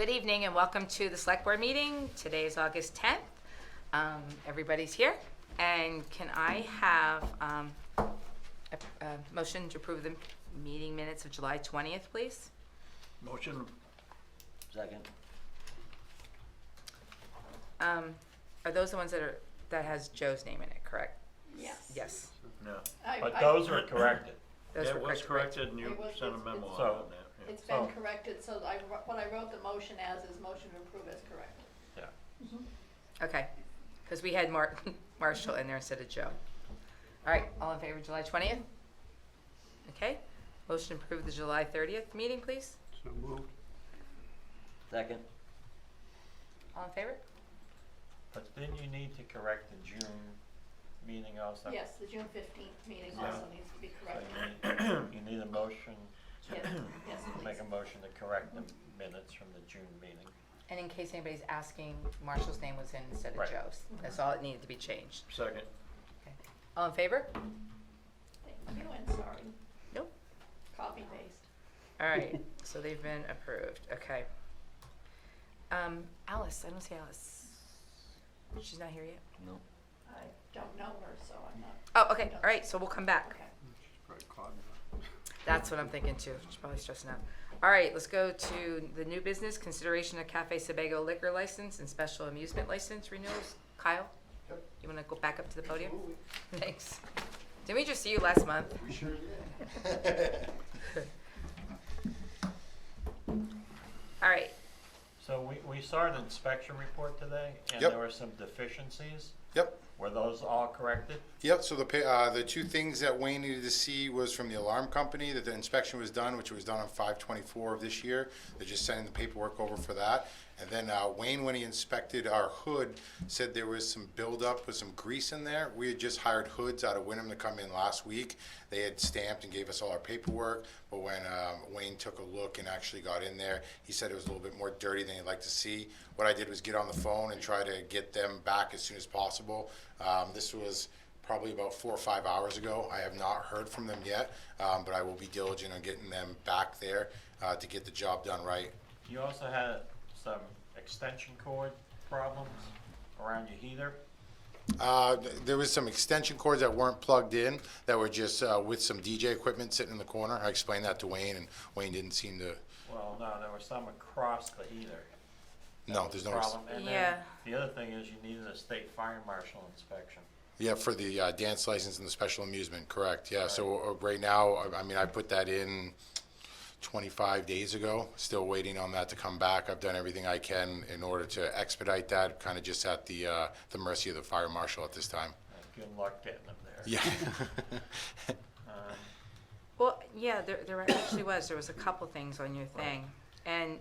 Good evening and welcome to the Select Board meeting. Today is August 10th. Everybody's here. And can I have a motion to approve the meeting minutes of July 20th, please? Motion. Second. Are those the ones that has Joe's name in it, correct? Yes. Yes. No. But those were corrected. Those It were was corrected and you It was- sent a it's- memo it's- on So- that. Yeah. It's been So- corrected, so what I wrote the motion as is motion to approve as corrected. Yeah. Okay. Because we had Marshall in there instead of Joe. All right. All in favor of July 20th? Okay. Motion to approve the July 30th meeting, please. So moved. Second. All in favor? But then you need to correct the June meeting also. Yes, the June 15th meeting Yeah. also needs to be So corrected. you need a motion, Yes, yes, make please. a motion to correct the minutes from the June meeting. And in case anybody's asking, Marshall's name was in instead of Right. Joe's. That's all it needed to be changed. Second. Okay. All in favor? Thank you, and sorry. Nope. Copy paste. All right, so they've been approved, okay. Alice, I don't see Alice. She's not here yet? No. I don't know her, so I'm not. Oh, okay, all right, so we'll come back. Okay. She's probably caught. That's what I'm thinking too. She's probably stressing out. All right, let's go to the new business, consideration of Cafe Sebago liquor license and special amusement license renewals. Kyle? Yep. You wanna go back up to the podium? Absolutely. Thanks. Didn't we just see you last month? We sure did. All right, So we saw an inspection report today and Yep. there were some deficiencies. Yep. Were those all corrected? Yep, so the two things that Wayne needed to see was from the alarm company, that the inspection was done, which was done on 5/24 of this year. They're just sending the paperwork over for that. And then Wayne, when he inspected our hood, said there was some buildup with some grease in there. We had just hired hoods out of Wyndham to come in last week. They had stamped and gave us all our paperwork, but when Wayne took a look and actually got in there, he said it was a little bit more dirty than he'd like to see. What I did was get on the phone and try to get them back as soon as possible. This was probably about 4 or 5 hours ago. I have not heard from them yet, but I will be diligent on getting them back there to get the job done right. You also had some extension cord problems around your heater. There was some extension cords that weren't plugged in, that were just with some DJ equipment sitting in the corner. I explained that to Wayne, and Wayne didn't seem to, Well, no, there were some across the heater. no, there's no, Problem. And then Yeah. the other thing is you needed a state fire marshal inspection. yeah, for the dance license and the special amusement, correct, yeah. So right now, I mean, I put that in 25 days ago, still waiting on that to come back. I've done everything I can in order to expedite that, kind of just at the mercy of the fire marshal at this time. Good luck getting them there. Yeah. well, yeah, there actually was. There was a couple things on your thing. And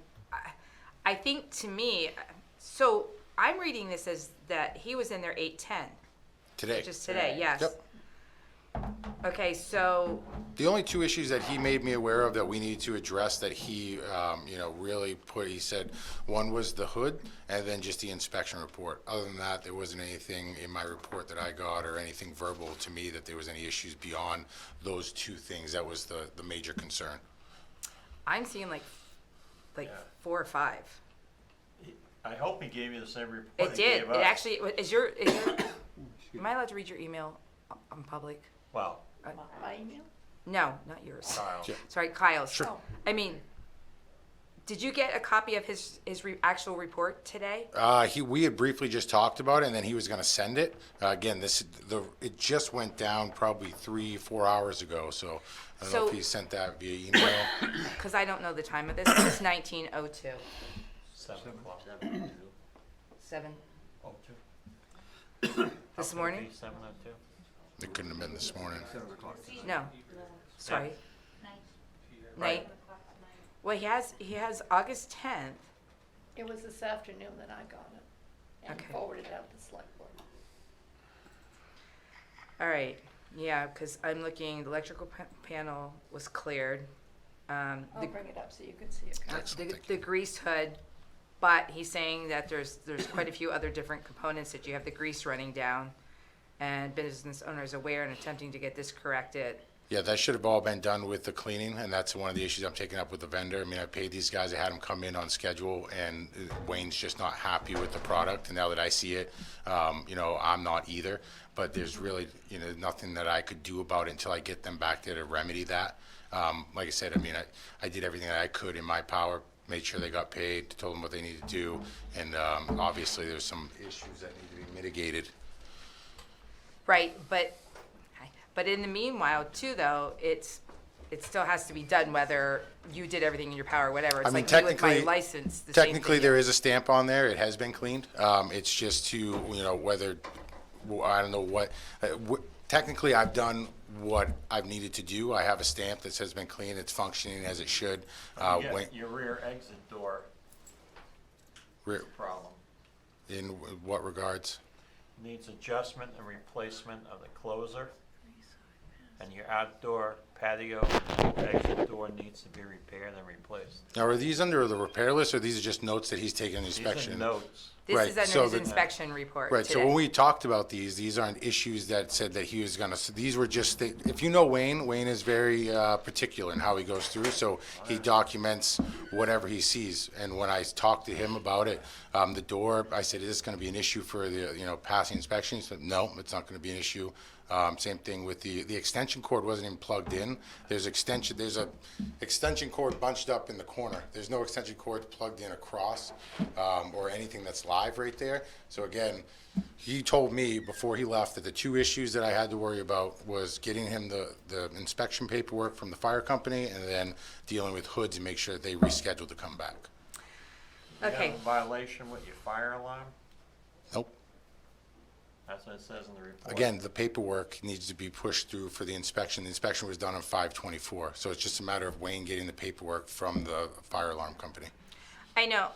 I think to me, so I'm reading this as that he was in there 8:10. Today. Just today, yes. Yep. Okay, so, The only two issues that he made me aware of that we need to address that he, really put, he said, one was the hood and then just the inspection report. Other than that, there wasn't anything in my report that I got or anything verbal to me that there was any issues beyond those two things. That was the major concern. I'm seeing like Yeah. 4 or 5. I hope he gave you the same report It he did. gave It us. actually, am I allowed to read your email on public? Well, My email? No, not yours. Kyle. Sure. Sorry, Kyle's. Sure. Oh. I mean, did you get a copy of his actual report today? We had briefly just talked about it, and then he was going to send it. Again, it just went down probably 3-4 hours ago, so I don't know So- if he sent that via email. Because I don't know the time of this. It's 19:02. 7 o'clock. 7 Oh, this morning? 7:02. It couldn't have been this morning. No. Sorry. Right. Night. Well, he has August 10th. It was this afternoon that I got it and Okay. forwarded it out to Select Board. All right. Yeah, because I'm looking, the electrical panel was cleared. I'll bring it up so you can see it. Excellent, thank The grease hood, but he's saying that there's quite a few other different components that you have the grease running down, and business owners aware and attempting to get this corrected. Yeah, that should have all been done with the cleaning, and that's one of the issues I'm taking up with the vendor. I mean, I paid these guys, I had them come in on schedule, and Wayne's just not happy with the product, and now that I see it, I'm not either. But there's really, nothing that I could do about it until I get them back there to remedy that. Like I said, I mean, I did everything that I could in my power, made sure they got paid, told them what they needed to do, and obviously there's some issues that need to be mitigated. Right, but in the meanwhile, too, though, it still has to be done, whether you did everything in your power or whatever. It's I mean, like me with my technically- license, the same Technically, thing. there is a stamp on there. It has been cleaned. It's just to, whether, I don't know what, technically, I've done what I've needed to do. I have a stamp that says it's been cleaned. It's functioning as it should. Your rear exit door is a problem. In what regards? Needs adjustment and replacement of the closer. And your outdoor patio exit door needs to be repaired and replaced. Now, are these under the repair list, or these are just notes that he's taking These inspection? are notes. This Right, is under so his the- inspection report Right, so today. when we talked about these aren't issues that said that he was gonna, so these were just, if you know Wayne is very particular in how he goes through, so he documents whatever he sees. And when I talked to him about it, the door, I said, is this gonna be an issue for the, passing inspection? He said, no, it's not gonna be an issue. Same thing with the extension cord wasn't even plugged in. There's a extension cord bunched up in the corner. There's no extension cord plugged in across, or anything that's live right there. So again, he told me before he left that the two issues that I had to worry about was getting him the inspection paperwork from the fire company, and then dealing with hoods and make sure that they reschedule to come back. You have Okay. a violation with your fire alarm? Nope. That's what it says in the report. Again, the paperwork needs to be pushed through for the inspection. The inspection was done on 5/24, so it's just a matter of Wayne getting the paperwork from the fire alarm company. I know,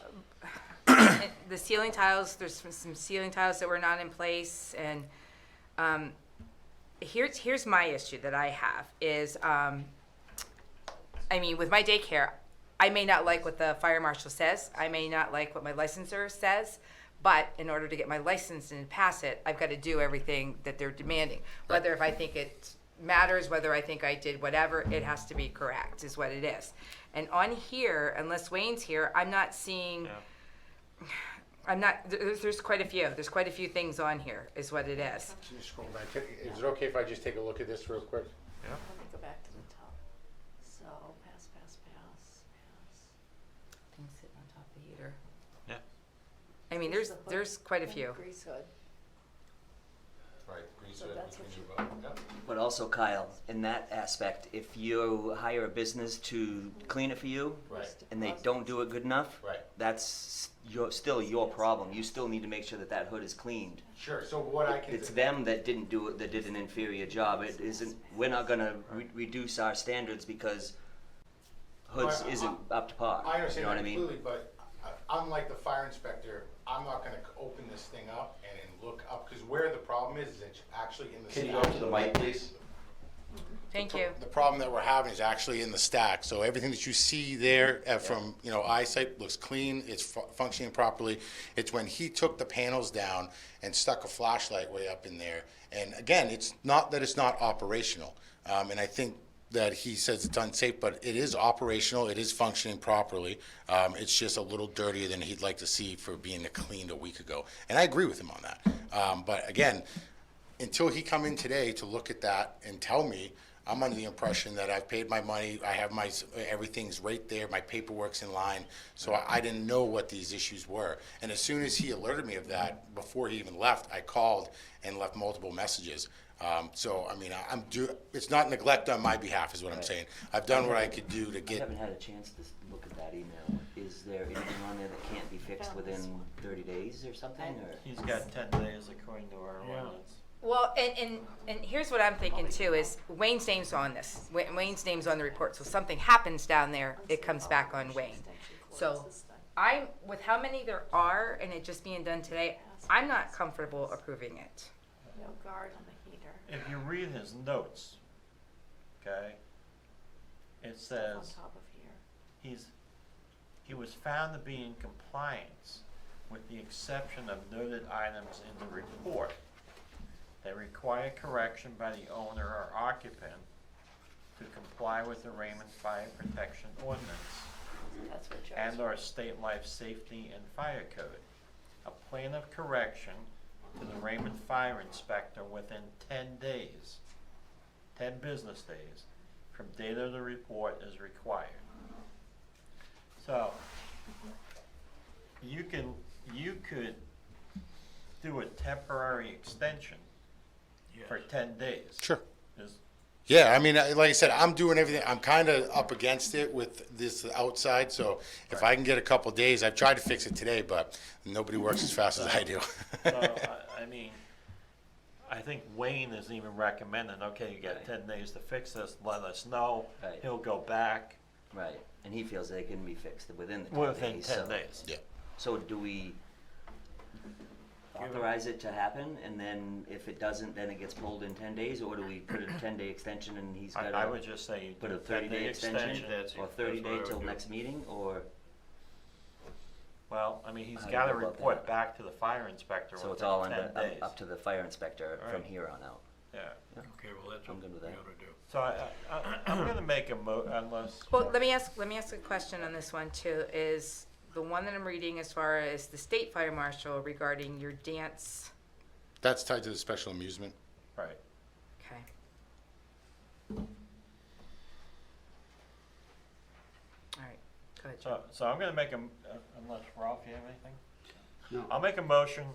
the ceiling tiles, there's some ceiling tiles that were not in place, and here's my issue that I have is, with my daycare, I may not like what the fire marshal says, I may not like what my licensor says, but in order to get my license and pass it, I've got to do everything that they're demanding. Whether if I think it matters, whether I think I did whatever, it has to be correct, is what it is. And on here, unless Wayne's here, I'm not seeing, Yeah. there's quite a few things on here, is what it is. Can you scroll back? Is it okay if I just take a look at this real quick? Yeah. Let me go back to the top. So, pass. Things sitting on top of the heater. Yeah. There's the hood. there's quite a few. Grease hood. Right. So that's what you- But also, Kyle, in that aspect, if you hire a business to clean it for you, Right. and they don't do it good enough, Right. that's still your problem. You still need to make sure that that hood is cleaned. Sure, so what I can It's do. them that didn't do it, that did an inferior job. It isn't, we're not gonna reduce our standards because hoods No, I- isn't up to par. I understand You know what that I mean? completely, but unlike the fire inspector, I'm not gonna open this thing up and then look up, because where the problem is it's actually in the Can you stack. go to the mic, please? Thank you. The problem that we're having is actually in the stack, so everything that you see there from, eyesight looks clean, it's functioning properly. It's when he took the panels down and stuck a flashlight way up in there, and again, it's not that it's not operational, and I think that he says it's unsafe, but it is operational, it is functioning properly. It's just a little dirtier than he'd like to see for being cleaned a week ago, and I agree with him on that. But again, until he come in today to look at that and tell me, I'm under the impression that I've paid my money, I have everything's right there, my paperwork's in line, so I didn't know what these issues were. And as soon as he alerted me of that, before he even left, I called and left multiple messages. It's not neglect on my behalf, is what I'm saying. I've done what I could do to I get, haven't had a chance to look at that email. Is there anything on there that can't be fixed within 30 days or something, or? He's got 10 days according to our ordinance. Well, and here's what I'm thinking too, is Wayne's name's on this. Wayne's name's on the report, so if something happens down there, it comes back on Wayne. So I'm, with how many there are and it just being done today, I'm not comfortable approving it. No guard on the heater. If you read his notes, okay, it On says top of here. he was found to be in compliance with the exception of noted items in the report. They require correction by the owner or occupant comply with the Raymond Fire Protection Ordinance That's what Joe's. and/or State Life Safety and Fire Code. A plan of correction to the Raymond Fire Inspector within 10 days, 10 business days, from date of the report is required. So, you could do a temporary extension for 10 days. Sure. Is, Yeah, I mean, like I said, I'm doing everything. I'm kind of up against it with this outside, so if I can get a couple days, I've tried to fix it today, but nobody works as fast as I do. so, I mean, I think Wayne is even recommending, okay, you got 10 days to fix this, let us know. Right. He'll go back Right, and he feels they can be fixed within the 10 within days. 10 so- days. Yeah. So do we authorize it to happen, and then if it doesn't, then it gets pulled in 10 days, or do we put a 10-day extension and he's got I would just say you put do a a 30-day 10-day extension, extension. or 30 That's what I day would till do. next meeting, or, Well, I mean, he's How do got to you go about report that? back to the fire inspector so it's within all 10 under, days. up to the fire inspector from Right. here on out. Yeah. Okay, well, that's I'm what good we with that. ought to do. So I'm gonna make a unless. Well, let me ask a question on this one too, is the one that I'm reading as far as the state fire marshal regarding your dance, That's tied to the special amusement. Right. okay. All right, go ahead, Joe. So I'm gonna make a, unless Ralph, you have anything? No. I'll make a motion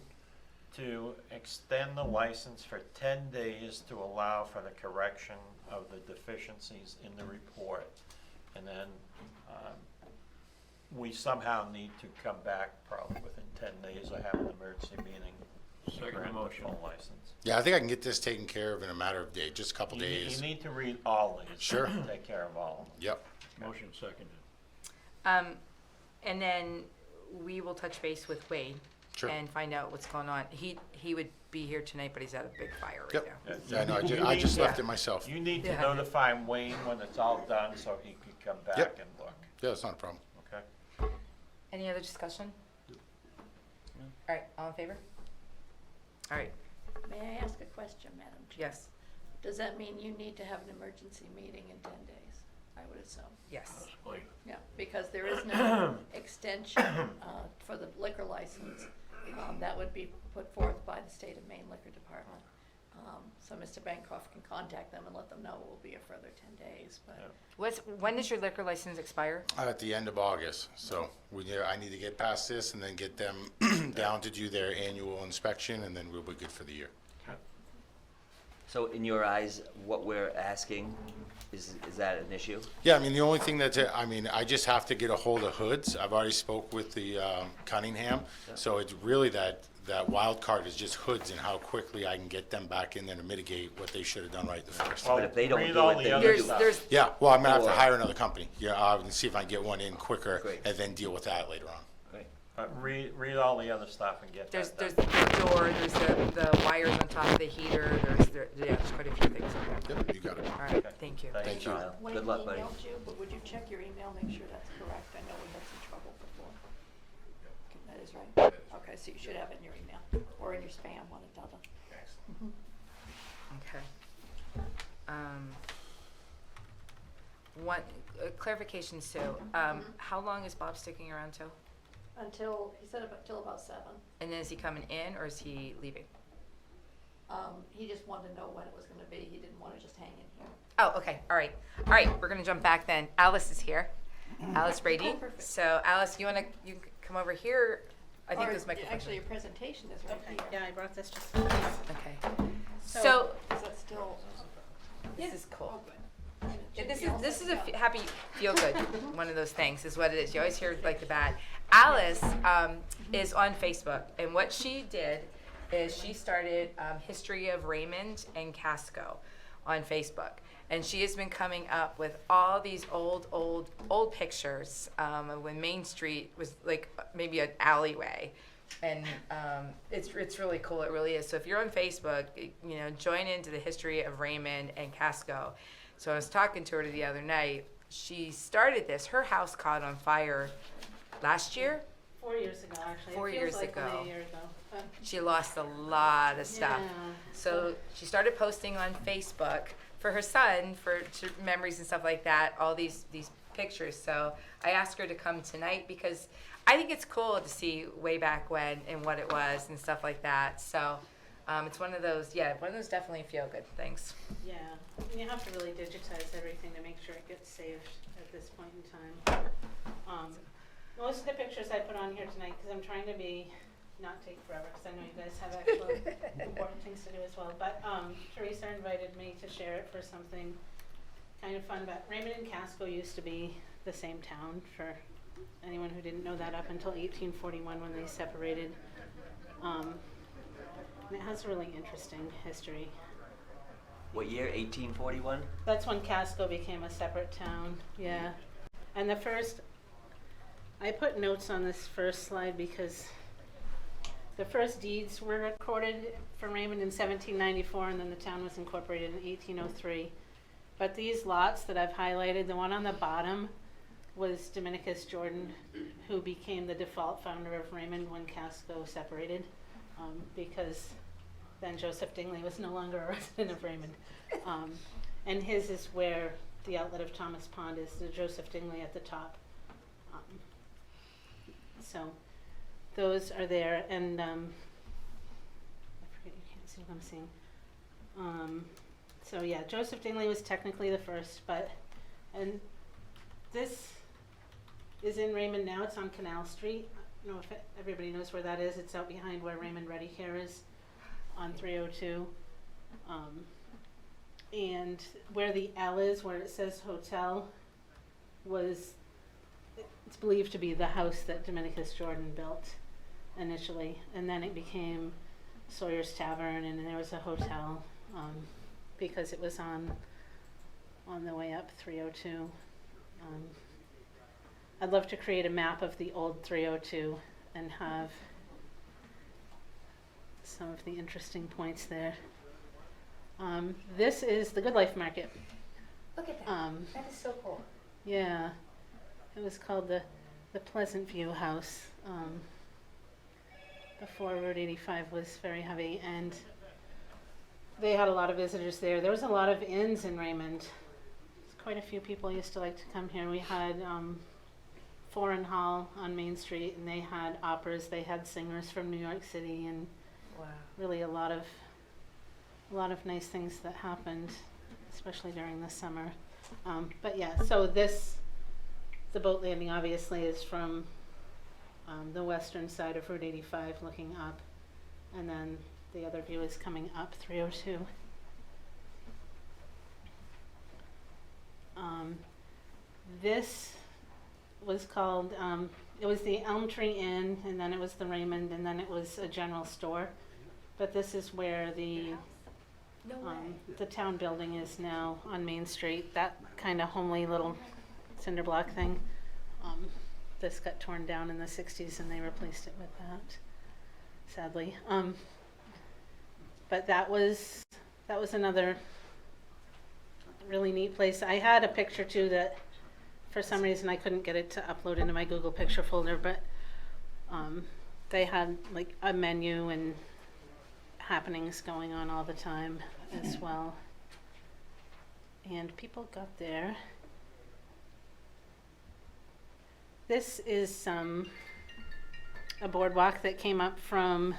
to extend the license for 10 days to allow for the correction of the deficiencies in the report. And then, we somehow need to come back probably within 10 days or have an emergency meeting. to Second grant the motion. full license. Yeah, I think I can get this taken care of in a matter of days, just a couple days. You need to read all these. Sure. Take care of all of them. Yep. Motion seconded. And then we will touch base with Wade Sure. and find out what's going on. He would be here tonight, but he's at a big fire right Yep. now. Yeah, no, You I need just to- left it myself. You need to Yeah. notify Wayne when it's all done so he can come back Yep. and look, Yeah, it's not a problem. okay? Any other discussion? All right, all in favor? All right, May I ask a question, Madam Chair? yes, Does that mean you need to have an emergency meeting in 10 days? I would assume. yes. Possibly. Yeah, because there is no extension for the liquor license. That would be put forth by the State of Maine Liquor Department. So Mr. Bancroft can contact them and let them know it will be a further 10 days, but. Yeah. When does your liquor license expire? At the end of August, so I need to get past this and then get them down to do their annual inspection, and then we'll be good for the year. So in your eyes, what we're asking, is that an issue? Yeah, I mean, the only thing I just have to get a hold of hoods. I've already spoke with the Cunningham, so it's really that wild card is just hoods and how quickly I can get them back in there to mitigate what they should have done right the first. Well, But if they don't read do all it, the then other you There's, stuff. there's, Yeah, well, I'm gonna have to Or- hire another company. Yeah, and see if I can get one in quicker, Great. and then deal with that later on. Right. Read all the other stuff and get there's that the done. door, there's the wires on top of the heater, there's quite a few things. Yep, you got it. All right, thank you. Thank you. Kyle. Wayne Good luck, buddy. emailed you, but would you check your email, make sure that's correct? I know we had some trouble before. Okay, that is right? Okay, so you should have it in your email, or in your spam, one or the other. Okay. One, clarification, Sue, how long is Bob sticking around till? Until, he said till about 7. And then is he coming in or is he leaving? He just wanted to know when it was gonna be, he didn't wanna just hang in here. Oh, okay, all right. All right, we're gonna jump back then. Alice is here. Alice Brady. Oh, perfect. So Alice, you can come over here? I think Or, this microphone. actually, your presentation is right here. Yeah, I brought this just for these. Okay. So- So, Is that still? this is cool. Oh, good. Yeah, Should be all this set is a to go. happy, feel good, one of those things is what it is. You always hear like the bad. Alice is on Facebook, and what she did is she started History of Raymond and Casco on Facebook, and she has been coming up with all these old pictures of when Main Street was like maybe an alleyway. And it's really cool. It really is. So if you're on Facebook, join into the History of Raymond and Casco. So I was talking to her the other night. She started this. Her house caught on fire last year. 4 years ago, actually. Four It feels years like ago. only a year ago. She lost a lot of stuff. Yeah. So she started posting on Facebook for her son, to memories and stuff like that, all these pictures. So I asked her to come tonight because I think it's cool to see way back when and what it was and stuff like that. So it's one of those definitely feel good things. Yeah, and you have to really digitize everything to make sure it gets saved at this point in time. Most of the pictures I put on here tonight, because I'm trying to not take forever, because I know you guys have actual important things to do as well. But Teresa invited me to share it for something kind of fun. But Raymond and Casco used to be the same town, for anyone who didn't know that, up until 1841 when they separated. And it has a really interesting history. What year? 1841? That's when Casco became a separate town, yeah. And I put notes on this first slide because the first deeds were recorded for Raymond in 1794, and then the town was incorporated in 1803. But these lots that I've highlighted, the one on the bottom was Dominicus Jordan, who became the default founder of Raymond when Casco separated, because then Joseph Dingley was no longer a resident of Raymond. And his is where the outlet of Thomas Pond is, the Joseph Dingley at the top. So those are there, and I forget, you can't see what I'm seeing. So yeah, Joseph Dingley was technically the first, and this is in Raymond now. It's on Canal Street. I don't know if everybody knows where that is. It's out behind where Raymond Ready Care is on 302. And where the L is, where it says hotel, it's believed to be the house that Dominicus Jordan built initially, and then it became Sawyer's Tavern, and there was a hotel because it was on the way up 302. I'd love to create a map of the old 302 and have some of the interesting points there. This is the Good Life Market. Look at that. That is so cool. Yeah, it was called the Pleasant View House. Before Route 85 was very heavy, and they had a lot of visitors there. There was a lot of inns in Raymond. Quite a few people used to like to come here. We had Foreign Hall on Main Street, and they had operas. They had singers from New York City, and Wow. really a lot of nice things that happened, especially during the summer. But yeah, so the boat landing obviously is from the western side of Route 85 looking up, and then the other view is coming up 302. This was called, it was the Elm Tree Inn, and then it was the Raymond, and then it was a general store. But this is where the town building is now on Main Street, that kind of homely little cinder block thing. This got torn down in the 60s and they replaced it with that, sadly. But that was another really neat place. I had a picture too that for some reason I couldn't get it to upload into my Google picture folder, but they had like a menu and happenings going on all the time as well. And people got there. This is a boardwalk that came up from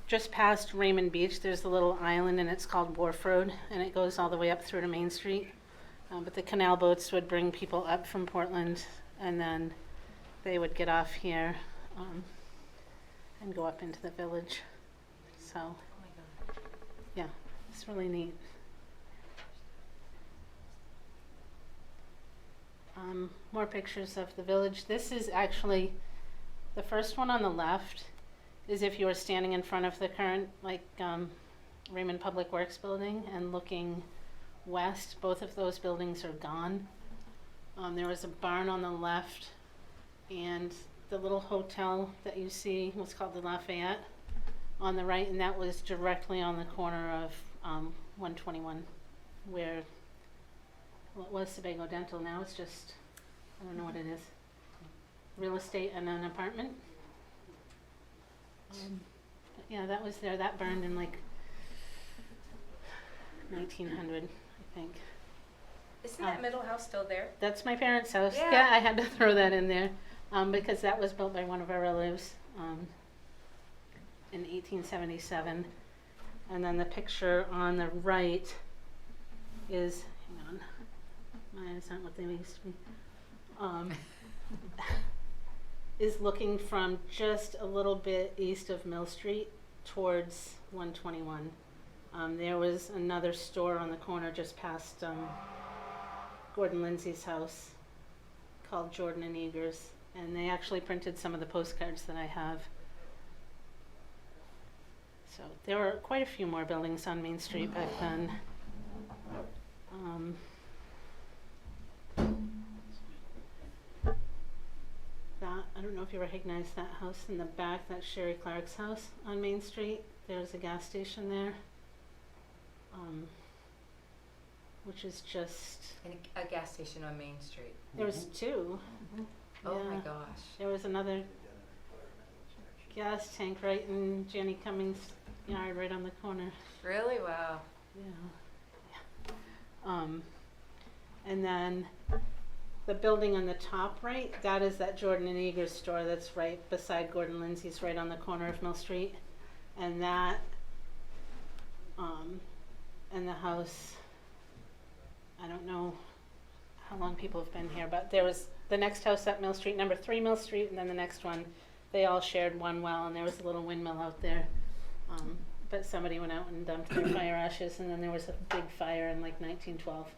just past Raymond Beach. There's a little island and it's called Wharf Road, and it goes all the way up through to Main Street. But the canal boats would bring people up from Portland, and then they would get off here and go up into the village. So, yeah, it's really neat. More pictures of the village. This is actually, the first one on the left is if you were standing in front of the current Raymond Public Works building and looking west. Both of those buildings are gone. There was a barn on the left, and the little hotel that you see was called the Lafayette on the right, and that was directly on the corner of 121, where well, it was Sebago Dental. Now it's just, I don't know what it is, real estate and an apartment. But yeah, that was there. That burned in like 1900, I think. Isn't that middle house still there? That's my parents' house. Yeah. Yeah, I had to throw that in there, because that was built by one of our relatives, in 1877. And then the picture on the right is, hang on, my eyes aren't what they used to be. Is looking from just a little bit east of Mill Street towards 121. There was another store on the corner just past Gordon Lindsay's house called Jordan and Eagers, and they actually printed some of the postcards that I have. So there were quite a few more buildings on Main Street back then. That, I don't know if you recognize that house in the back, that's Sherry Clark's house on Main Street. There's a gas station there, which is just, And a gas station on Main Street. there was two. Oh my Yeah. gosh. There was another gas tank right in Jenny Cummings' yard, right on the corner. Really? Wow. Yeah. And then the building on the top right, that is that Jordan and Eagers store that's right beside Gordon Lindsay's, right on the corner of Mill Street. And that, and the house, I don't know how long people have been here, but there was the next house up Mill Street, number 3 Mill Street, and then the next one, they all shared one well, and there was a little windmill out there. But somebody went out and dumped their fire ashes, and then there was a big fire in like 1912,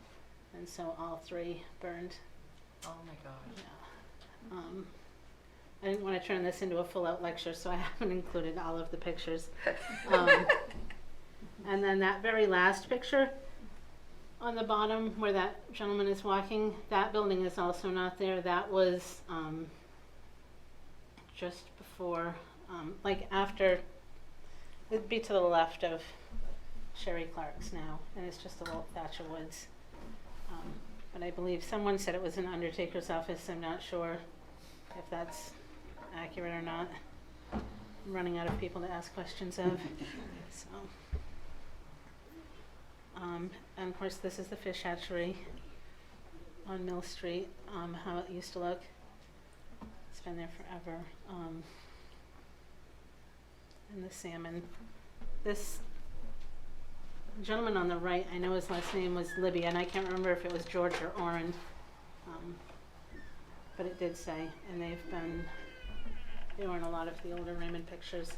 and so all 3 burned. Oh my gosh. Yeah. I didn't want to turn this into a full-out lecture, so I haven't included all of the pictures. And then that very last picture on the bottom where that gentleman is walking, that building is also not there. That was just before, like after, it'd be to the left of Sherry Clark's now, and it's just a little thatch of woods. But I believe someone said it was an undertaker's office. I'm not sure if that's accurate or not. I'm running out of people to ask questions of. So, and of course, this is the fish hatchery on Mill Street. How it used to look. It's been there forever. And the salmon. This gentleman on the right, I know his last name was Libby, and I can't remember if it was George or Oren, but it did say, and they were in a lot of the older Raymond pictures.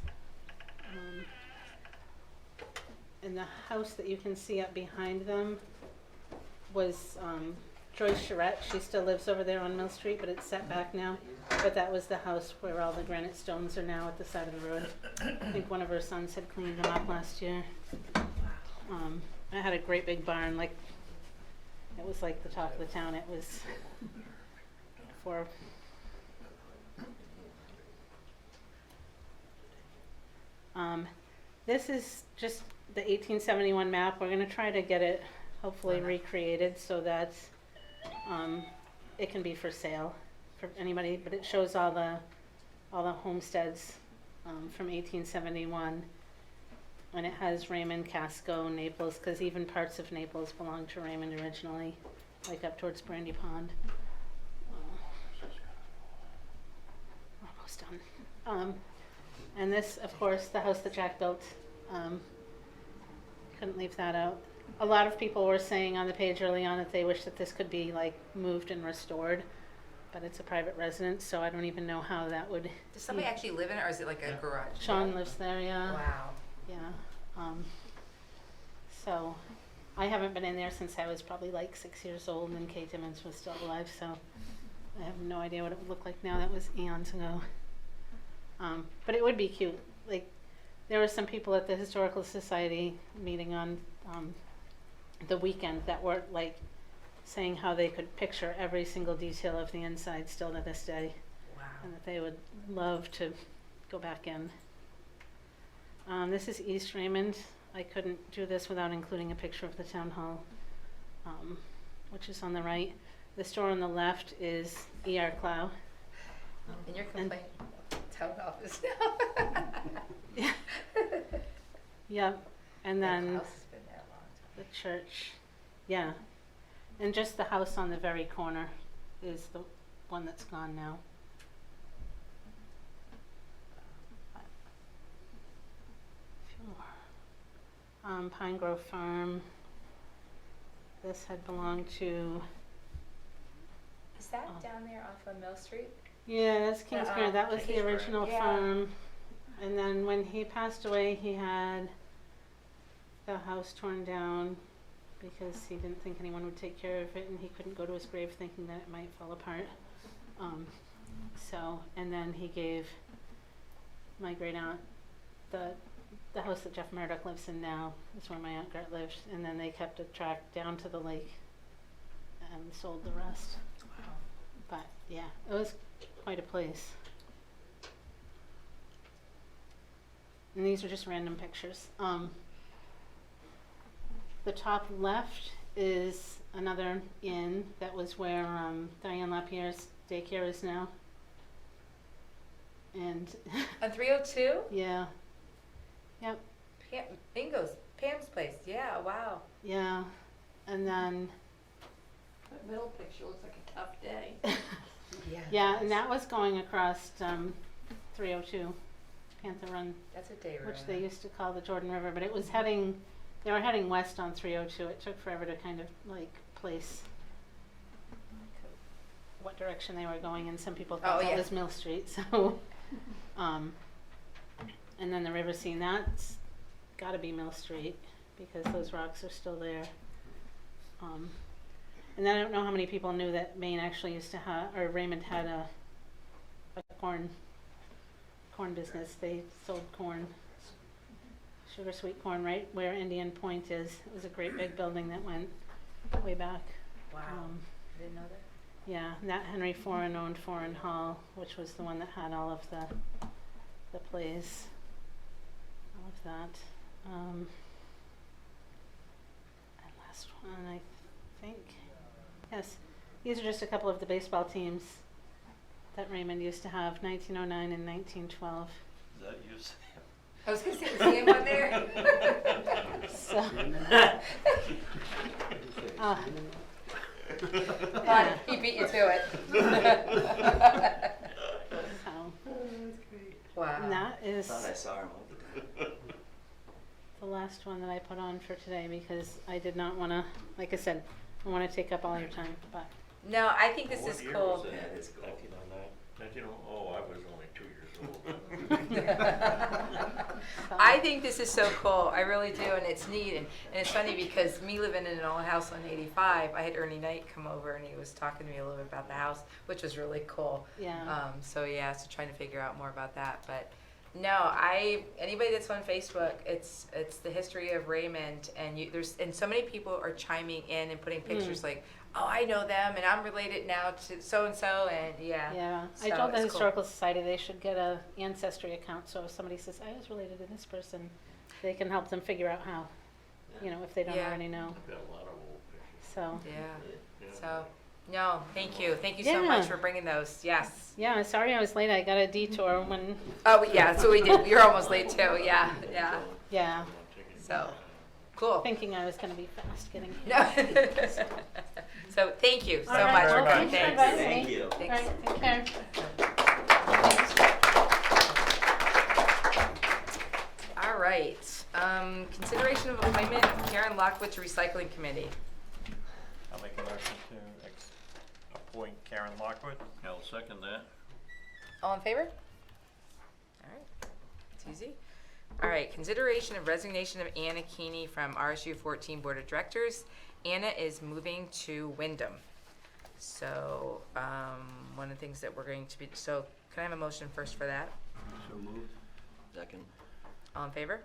And the house that you can see up behind them was Joyce Charette. She still lives over there on Mill Street, but it's set back now. But that was the house where all the granite stones are now at the side of the road. I think one of her sons had cleaned them up last year. I had a great big barn, like, it was like the talk of the town. It was for, this is just the 1871 map. We're gonna try to get it hopefully recreated so that, it can be for sale for anybody, but it shows all the homesteads, from 1871. And it has Raymond, Casco, Naples, because even parts of Naples belonged to Raymond originally, like up towards Brandy Pond. Almost done. And this, of course, the house that Jack built. Couldn't leave that out. A lot of people were saying on the page early on that they wish that this could be like moved and restored, but it's a private residence, so I don't even know how that would. Does somebody actually live in it, or is it like a garage? Sean lives there, yeah. Wow. Yeah. So I haven't been in there since I was probably like 6 years old, and Kay Timmons was still alive, so I have no idea what it would look like now. That was eons ago. But it would be cute. Like, there were some people at the Historical Society meeting on the weekend that were like saying how they could picture every single detail of the inside still to this day. Wow. And that they would love to go back in. This is East Raymond. I couldn't do this without including a picture of the town hall, which is on the right. The store on the left is E.R. Clow. In your complaint, town office now. Yep. And The then house has been there a long time. the church, yeah. And just the house on the very corner is the one that's gone now. Pine Grove Farm. This had belonged to, Is that down there off of Mill Street? yeah, that's Kingsbury. That was the Kingsbury, original yeah. farm. And then when he passed away, he had the house torn down because he didn't think anyone would take care of it, and he couldn't go to his grave thinking that it might fall apart. And then he gave my great aunt the house that Jeff Murdoch lives in now is where my Aunt Gert lives, and then they kept a track down to the lake and sold the rest. Wow. But yeah, it was quite a place. And these are just random pictures. The top left is another inn. That was where Diane Lapierre's daycare is now. And On 302? yeah, yep, Bingo's, Pam's place, yeah, wow. yeah. And then That middle picture looks like a tough day. yeah, and that was going across 302 Panther Run, That's a day room. which they used to call the Jordan River, but it was they were heading west on 302. It took forever to kind of like place what direction they were going in. Some people thought Oh, that yeah. was Mill Street, so and then the river scene, that's gotta be Mill Street because those rocks are still there. And I don't know how many people knew that Maine actually used to have, or Raymond had a corn business. They sold corn, sugar sweet corn, right where Indian Point is. It was a great big building that went way back. Wow, I didn't know that. Yeah, Nat Henry Foreign owned Foreign Hall, which was the one that had all of the plays, all of that. And last one, I think. Yes, these are just a couple of the baseball teams that Raymond used to have, 1909 and 1912. Is that you, Sam? I was gonna say, was he in one there? So, Come on, he beat you to it. so, Wow. and that is Thought I saw him over there. the last one that I put on for today because I did not want to, like I said, I want to take up all your time, but No, I think this What is year cool. was that? Yeah, it's cool. 1909? Oh, I was only 2 years old. I think this is so cool. I really do, and it's neat. And it's funny because me living in an old house on 85, I had Ernie Knight come over and he was talking to me a little bit about the house, which was really cool. yeah. So trying to figure out more about that. But no, anybody that's on Facebook, it's the history of Raymond, and and so many people are chiming in and putting pictures like, oh, I know them, and I'm related now to so and so, and yeah. Yeah, I So told the it's cool. Historical Society they should get a ancestry account, so if somebody says, I was related to this person, they can help them figure out how, if they don't Yeah. already know, I've got a lot of old pictures. so. Yeah. Yeah. So, no, thank you so Yeah. much for bringing those. Yes. Yeah, I'm sorry I was late, I got a detour when, Oh yeah, that's what we did. You're almost late too. Yeah. yeah, So, cool. thinking I was gonna be fast getting here. No. So thank you so All right, much well, for coming. thanks for Thanks. inviting Thank me. you. All Thanks. right, take care. All right. Consideration of appointment of Karen Lockwood to Recycling Committee. I'll make a motion to appoint Karen Lockwood. I'll second that. All in favor? All right. It's easy. All right. Consideration of resignation of Anna Keeney from RSU 14 Board of Directors. Anna is moving to Wyndham. So one of the things that we're going to be, so can I have a motion first for that? So moved. Second. All in favor?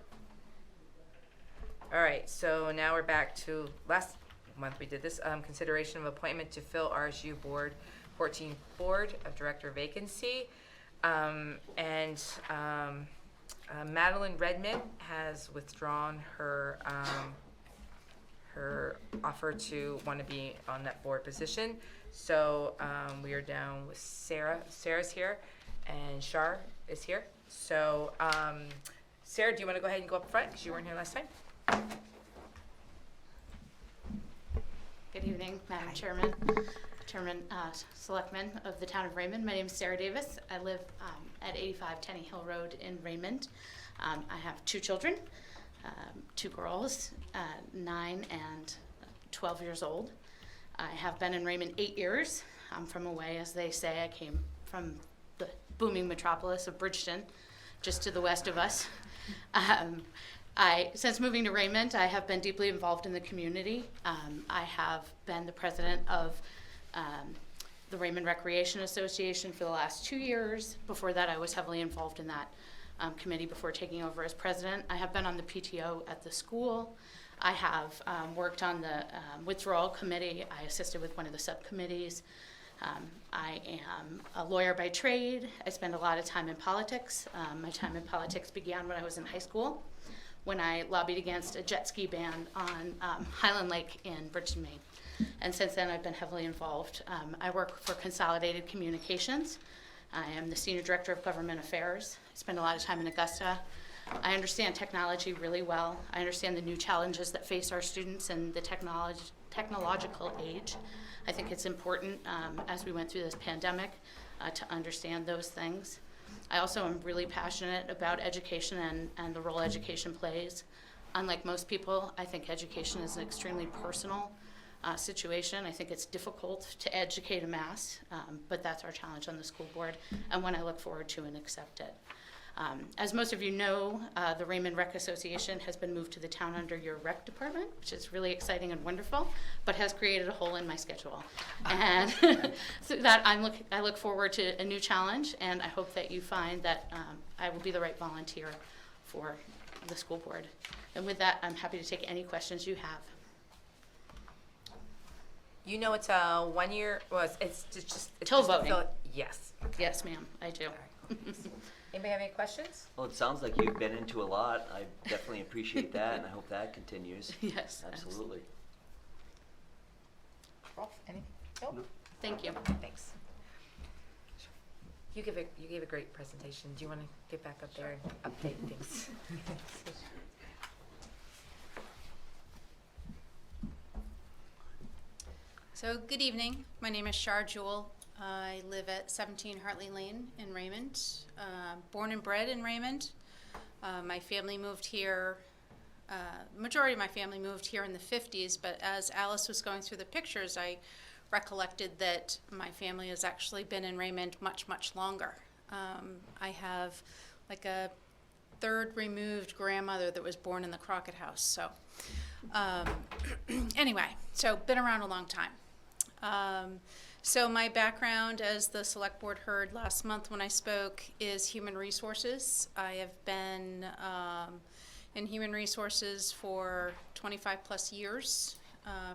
All right, so now we're back to last month we did this, consideration of appointment to fill RSU Board 14 Board of Director vacancy. Madeline Redmond has withdrawn her her offer to want to be on that board position. So we are down with Sarah. Sarah's here, and Shar is here. So Sarah, do you want to go ahead and go up front because you weren't here last time? Good evening, Madam Chairman, Selectmen of the Town of Raymond. My name is Sarah Davis. I live at 85 Tenny Hill Road in Raymond. I have 2 children, 2 girls, 9 and 12 years old. I have been in Raymond 8 years. I'm from away, as they say. I came from the booming metropolis of Bridgeton, just to the west of us. Since moving to Raymond, I have been deeply involved in the community. I have been the president of the Raymond Recreation Association for the last 2 years. Before that, I was heavily involved in that committee before taking over as president. I have been on the PTO at the school. I have worked on the withdrawal committee. I assisted with one of the subcommittees. I am a lawyer by trade. I spend a lot of time in politics. My time in politics began when I was in high school, when I lobbied against a jet ski ban on Highland Lake in Bridgeton, Maine. And since then, I've been heavily involved. I work for Consolidated Communications. I am the Senior Director of Government Affairs. I spend a lot of time in Augusta. I understand technology really well. I understand the new challenges that face our students in the technological age. I think it's important, as we went through this pandemic, to understand those things. I also am really passionate about education and the role education plays. Unlike most people, I think education is an extremely personal situation. I think it's difficult to educate a mass, but that's our challenge on the school board, and one I look forward to and accept it. As most of you know, the Raymond Rec Association has been moved to the town under your rec department, which is really exciting and wonderful, but has created a hole in my schedule. And so that I look forward to a new challenge, and I hope that you find that I will be the right volunteer for the school board. And with that, I'm happy to take any questions you have. You know it's a 1 year, well, it's just. Till just to voting. fill- Yes. Yes, ma'am, I do. Anybody have any questions? Well, it sounds like you've been into a lot. I definitely appreciate that, and I hope that continues. Yes. Absolutely. Rolf, any? Nope. Thank you. Thanks. You gave a great presentation. Do you want to get back up there and update things? So, good evening. My name is Shar Jewell. I live at 17 Hartley Lane in Raymond. Born and bred in Raymond. My family moved here, majority of my family moved here in the 50s, but as Alice was going through the pictures, I recollected that my family has actually been in Raymond much, much longer. I have like a 3rd removed grandmother that was born in the Crockett House. So anyway, so been around a long time. So my background, as the Select Board heard last month when I spoke, is human resources. I have been in human resources for 25 plus years,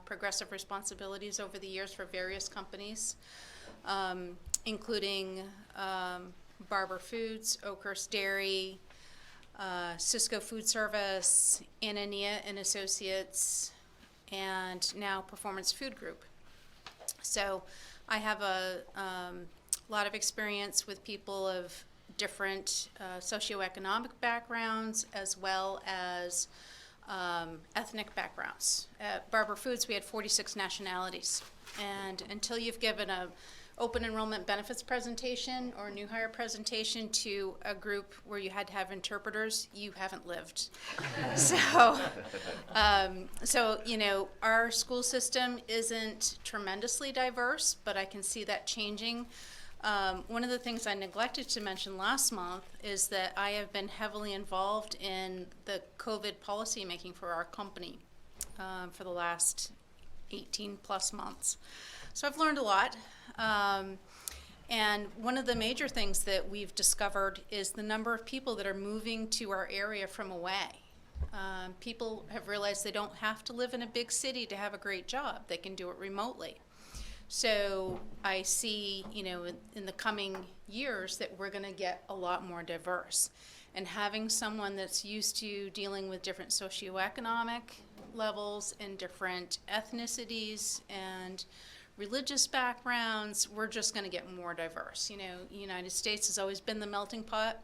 progressive responsibilities over the years for various companies, including Barber Foods, Oakhurst Dairy, Cisco Food Service, Anania and Associates, and now Performance Food Group. So I have a lot of experience with people of different socioeconomic backgrounds as well as ethnic backgrounds. At Barber Foods, we had 46 nationalities. And until you've given a open enrollment benefits presentation or new hire presentation to a group where you had to have interpreters, you haven't lived. So you know, our school system isn't tremendously diverse, but I can see that changing. One of the things I neglected to mention last month is that I have been heavily involved in the COVID policy making for our company for the last 18 plus months. So I've learned a lot. And one of the major things that we've discovered is the number of people that are moving to our area from away. People have realized they don't have to live in a big city to have a great job. They can do it remotely. So I see, you know, in the coming years that we're going to get a lot more diverse. And having someone that's used to dealing with different socioeconomic levels and different ethnicities and religious backgrounds, we're just going to get more diverse. You know, the United States has always been the melting pot.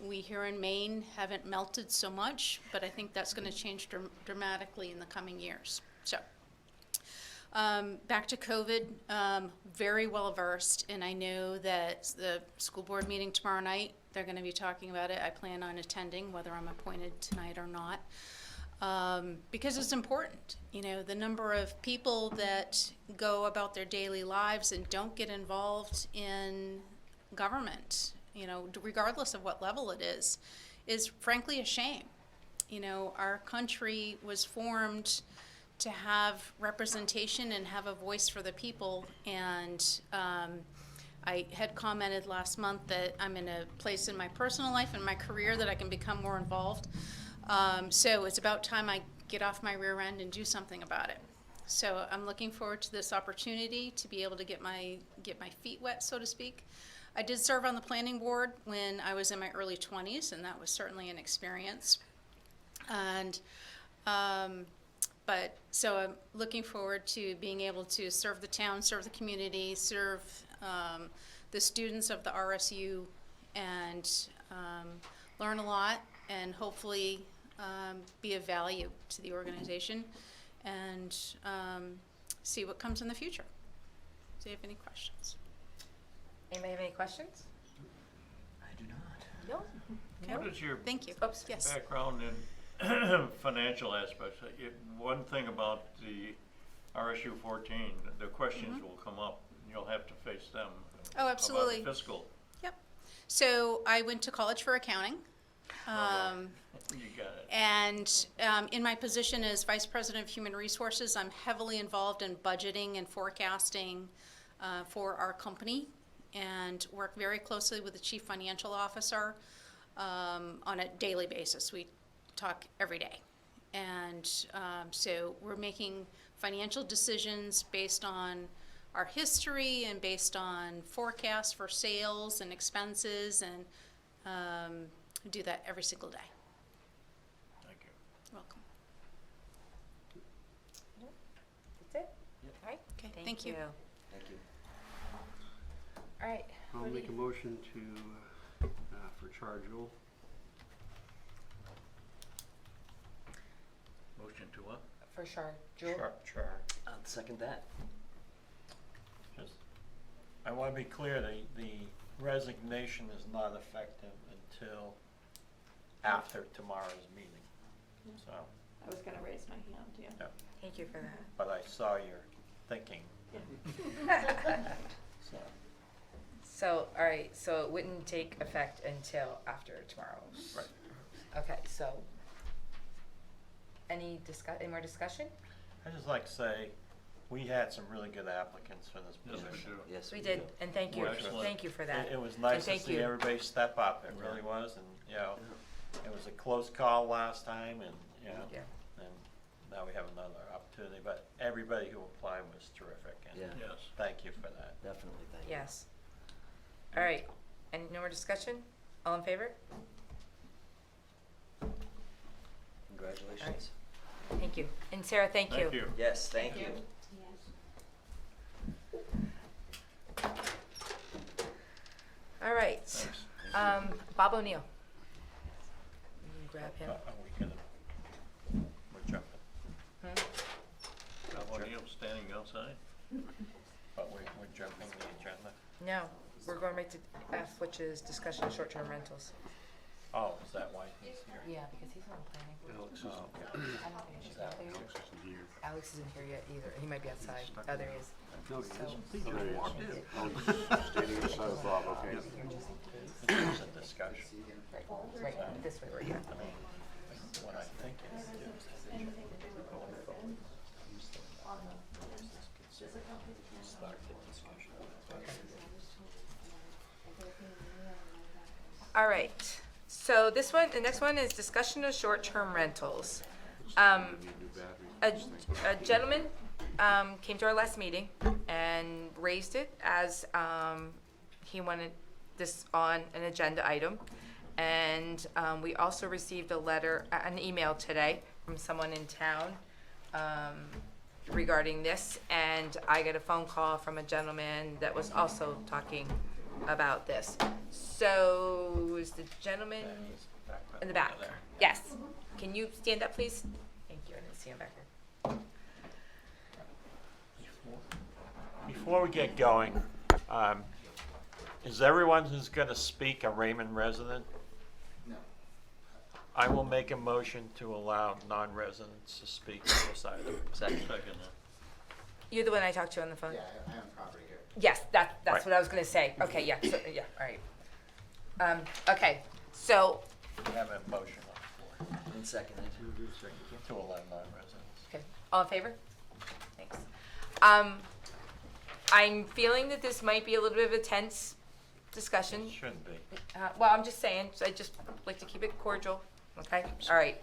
We here in Maine haven't melted so much, but I think that's going to change dramatically in the coming years. So Back to COVID, very well versed, and I know that the school board meeting tomorrow night, they're gonna be talking about it. I plan on attending, whether I'm appointed tonight or not, because it's important. You know, the number of people that go about their daily lives and don't get involved in government, you know, regardless of what level it is frankly a shame. You know, our country was formed to have representation and have a voice for the people. And I had commented last month that I'm in a place in my personal life and my career that I can become more involved. So it's about time I get off my rear end and do something about it. So I'm looking forward to this opportunity to be able to get my feet wet, so to speak. I did serve on the planning board when I was in my early 20s, and that was certainly an experience. And but so I'm looking forward to being able to serve the town, serve the community, serve the students of the RSU, and learn a lot, and hopefully be of value to the organization, and see what comes in the future. Do you have any questions? Anybody have any questions? I do not. No? What is your Thank you. Oops. Yes. background in financial aspects? One thing about the RSU 14, the questions will come up, and you'll have to face them. Oh, absolutely. About fiscal. Yep. So I went to college for accounting. You got it. And in my position as Vice President of Human Resources, I'm heavily involved in budgeting and forecasting for our company, and work very closely with the Chief Financial Officer on a daily basis. We talk every day. And so we're making financial decisions based on our history and based on forecasts for sales and expenses, and do that every single day. Thank you. You're welcome. That's it? All right. Okay, thank you. Thank you. All right. I'll What do make a you- motion for charge rule. Motion to what? For sure. Jewel? Sure. I'll second that. Just, I want to be clear, the resignation is not effective until after tomorrow's meeting. So, I was gonna raise my hand, yeah. yeah, Thank you for that. but I saw your thinking, so. So, all right, so it wouldn't take effect until after tomorrow's. Right. Okay, so, any more discussion? I'd just like to say, we had some really good applicants for this Yes, we position. do. Yes, We did, and thank you, Well, excellent. thank you for that. It was nice to thank see you. everybody step up, it really was, and, you know, it was a close call last time, and, you know, Yeah. and now we have another opportunity, but everybody who applied was terrific, and Yeah. Yes. thank you for that. Definitely, thank you. Yes. All right, and no more discussion? All in favor? Congratulations. Thank you. And Sarah, thank you. Thank you. Yes, thank you. All right, Thanks. Bob O'Neill. You can grab him. Are we gonna, we're jumping, Hmm? Bob O'Neill standing outside. but we're jumping the agenda. No, we're going right to F, which is discussion of short-term rentals. Oh, is that why he's here? Yeah, because he's on planning. Alex is, Oh, okay. I don't think she's out there. Alex isn't here. Alex isn't here yet either. He might be outside. Oh, there he is. No, he So- isn't. He just walked in. Alex standing beside Bob, okay. Here just in case. This is a discussion. Right, this way, right here. I mean, what I think is. Start the discussion. All right, so the next one is discussion of short-term rentals. A gentleman came to our last meeting and raised it as he wanted this on an agenda item. And we also received an email today from someone in town regarding this. And I got a phone call from a gentleman that was also talking about this. So is the gentleman in the back? Over there. Yes. Can you stand up, please? Thank you. I didn't see him back there. Before we get going, is everyone who's gonna speak a Raymond resident? No. I will make a motion to allow non-residents to speak on this item. Second. Second, You're the one I talked to on the phone? Yeah, I own property here. Yes, that's Right. what I was gonna say. Okay, yeah, so, yeah, all right. Okay, so, We have a motion on the floor And seconded. to allow non-residents. okay, all in favor? Thanks. I'm feeling that this might be a little bit of a tense discussion. Shouldn't be. Well, I'm just saying, so I just like to keep it cordial, okay? All right,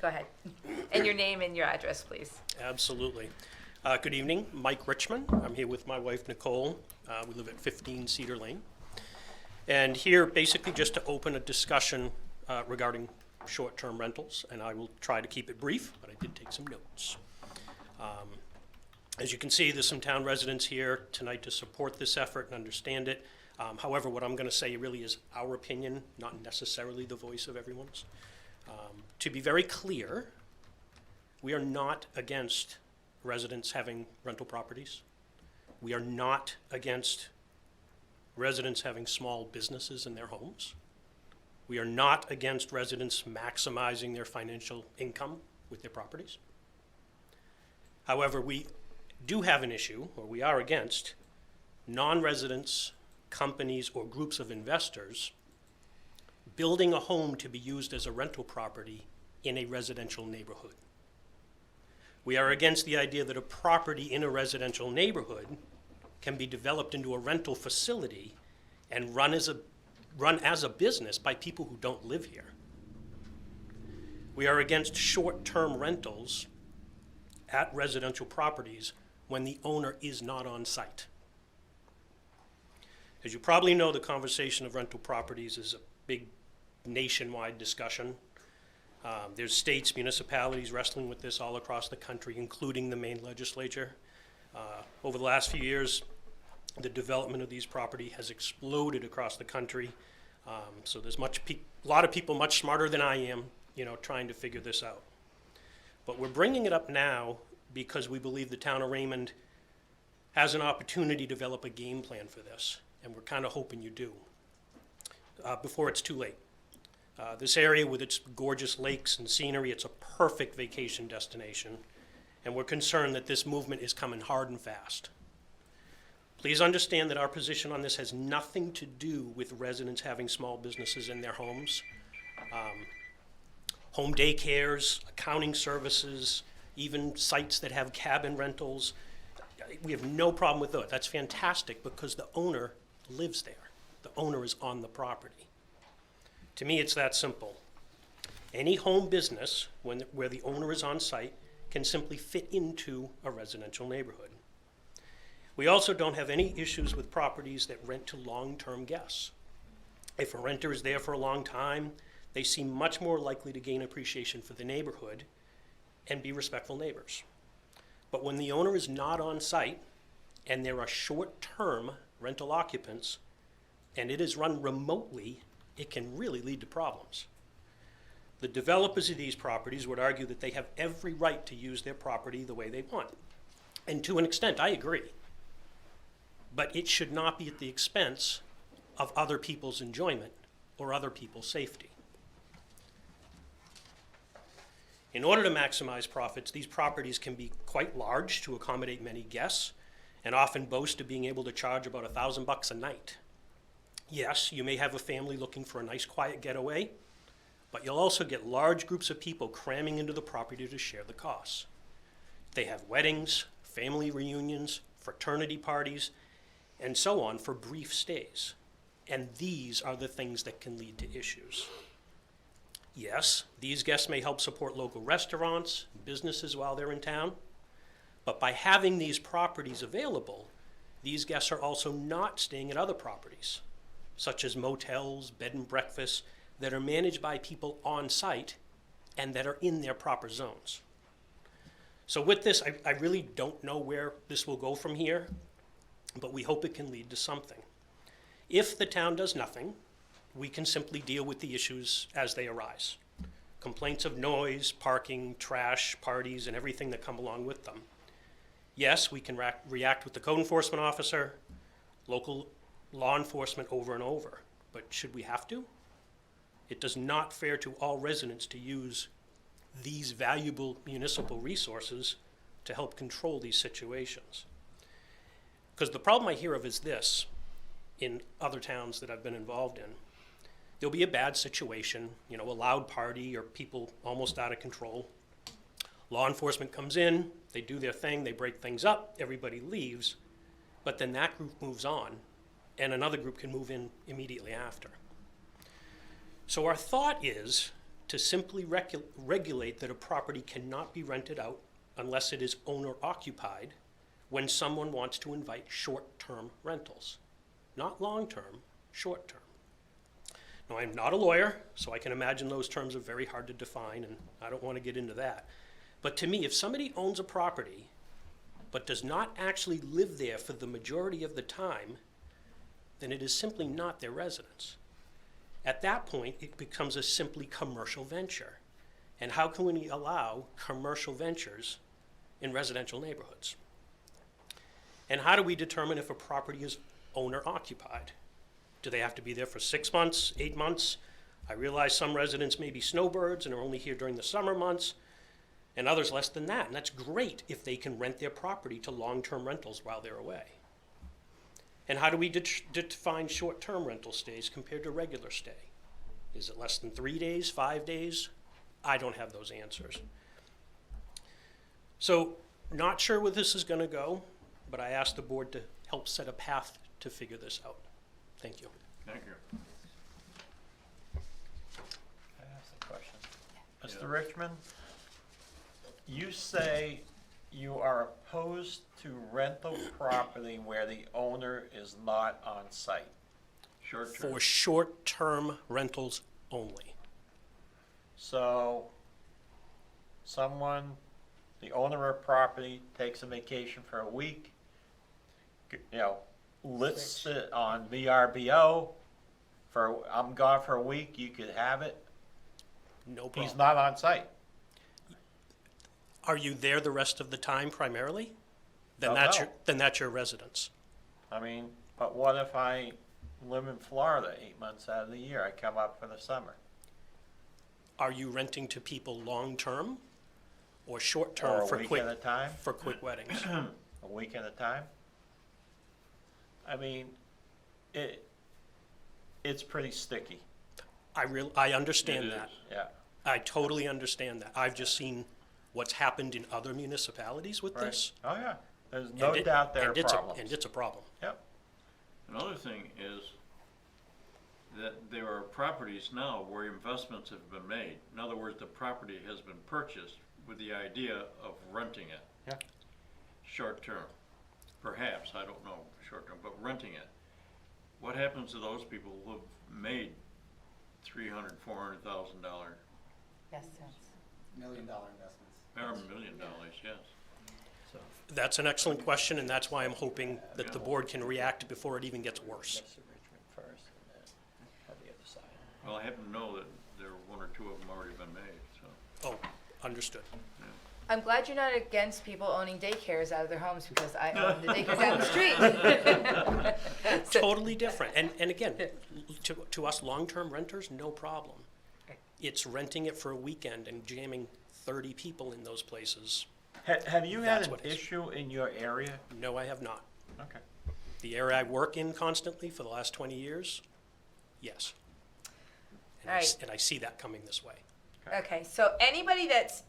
go ahead. And your name and your address, please. Absolutely. Good evening, Mike Richmond. I'm here with my wife Nicole. We live at 15 Cedar Lane. And here basically just to open a discussion regarding short-term rentals, and I will try to keep it brief, but I did take some notes. As you can see, there's some town residents here tonight to support this effort and understand it. However, what I'm going to say really is our opinion, not necessarily the voice of everyone's. To be very clear, we are not against residents having rental properties. We are not against residents having small businesses in their homes. We are not against residents maximizing their financial income with their properties. However, we do have an issue, or we are against, non-residents, companies, or groups of investors building a home to be used as a rental property in a residential neighborhood. We are against the idea that a property in a residential neighborhood can be developed into a rental facility and run as a business by people who don't live here. We are against short-term rentals at residential properties when the owner is not on site. As you probably know, the conversation of rental properties is a big nationwide discussion. There's states, municipalities wrestling with this all across the country, including the Maine legislature. Over the last few years, the development of these property has exploded across the country. So there's a lot of people much smarter than I am, trying to figure this out. But we're bringing it up now because we believe the town of Raymond has an opportunity to develop a game plan for this, and we're kind of hoping you do, before it's too late. This area with its gorgeous lakes and scenery, it's a perfect vacation destination, and we're concerned that this movement is coming hard and fast. Please understand that our position on this has nothing to do with residents having small businesses in their homes. Home daycares, accounting services, even sites that have cabin rentals. We have no problem with that. That's fantastic because the owner lives there. The owner is on the property. To me, it's that simple. Any home business where the owner is on site can simply fit into a residential neighborhood. We also don't have any issues with properties that rent to long-term guests. If a renter is there for a long time, they seem much more likely to gain appreciation for the neighborhood and be respectful neighbors. But when the owner is not on site and there are short-term rental occupants and it is run remotely, it can really lead to problems. The developers of these properties would argue that they have every right to use their property the way they want. And to an extent, I agree. But it should not be at the expense of other people's enjoyment or other people's safety. In order to maximize profits, these properties can be quite large to accommodate many guests and often boast of being able to charge about $1,000 a night. Yes, you may have a family looking for a nice quiet getaway, but you'll also get large groups of people cramming into the property to share the costs. They have weddings, family reunions, fraternity parties, and so on for brief stays. And these are the things that can lead to issues. Yes, these guests may help support local restaurants, businesses while they're in town, but by having these properties available, these guests are also not staying at other properties, such as motels, bed and breakfasts, that are managed by people on site and that are in their proper zones. So with this, I really don't know where this will go from here, but we hope it can lead to something. If the town does nothing, we can simply deal with the issues as they arise. Complaints of noise, parking, trash, parties, and everything that come along with them. Yes, we can react with the code enforcement officer, local law enforcement over and over, but should we have to? It does not fair to all residents to use these valuable municipal resources to help control these situations. Because the problem I hear of is this, in other towns that I've been involved in. There'll be a bad situation, a loud party or people almost out of control. Law enforcement comes in, they do their thing, they break things up, everybody leaves, but then that group moves on, and another group can move in immediately after. So our thought is to simply regulate that a property cannot be rented out unless it is owner occupied when someone wants to invite short-term rentals. Not long-term, short-term. Now, I'm not a lawyer, so I can imagine those terms are very hard to define, and I don't want to get into that. But to me, if somebody owns a property but does not actually live there for the majority of the time, then it is simply not their residence. At that point, it becomes a simply commercial venture. And how can we allow commercial ventures in residential neighborhoods? And how do we determine if a property is owner occupied? Do they have to be there for 6 months, 8 months? I realize some residents may be snowbirds and are only here during the summer months, and others less than that. And that's great if they can rent their property to long-term rentals while they're away. And how do we define short-term rental stays compared to regular stay? Is it less than 3 days, 5 days? I don't have those answers. So, not sure where this is going to go, but I asked the board to help set a path to figure this out. Thank you. Thank you. Can I ask a question? Mr. Richmond, you say you are opposed to rental property where the owner is not on site. Short-term. For short-term rentals only. So, the owner of property takes a vacation for a week, lists it on VRBO I'm gone for a week, you could have it. No problem. He's not on site. Are you there the rest of the time primarily? Then Don't that's your residence. I mean, but what if I live in Florida 8 months out of the year? I come up for the summer. Are you renting to people long-term or short-term Or a for week quick at a time? for quick weddings? A week at a time? I mean, it's pretty sticky. I understand It that. is. Yeah. I totally understand that. I've just seen what's happened in other municipalities with Right. this. Oh, yeah. There's no and doubt there are and problems. and it's a problem. Yep. Another thing is that there are properties now where investments have been made. In other words, the property has been purchased with the idea of renting it. Yeah. Short-term, perhaps, I don't know, short-term, but renting it. What happens to those people who have made $300,000, $400,000, Yes, $1 million investments. or $1 million, yes? That's an excellent question, and that's why I'm hoping that the board can react before it even gets worse. Mr. Richmond first, and then on the other side. Well, I happen to know that there are 1 or 2 of them already been made, so. Oh, understood. I'm glad you're not against people owning daycares out of their homes because I own the daycare down the street. So- Totally different. And again, to us long-term renters, no problem. It's renting it for a weekend and jamming 30 people in those places. Have you had That's an what it is. issue in your area? No, I have not. Okay. The area I work in constantly for the last 20 years, yes. And, All right. and I see that coming this way. Okay, so anybody that's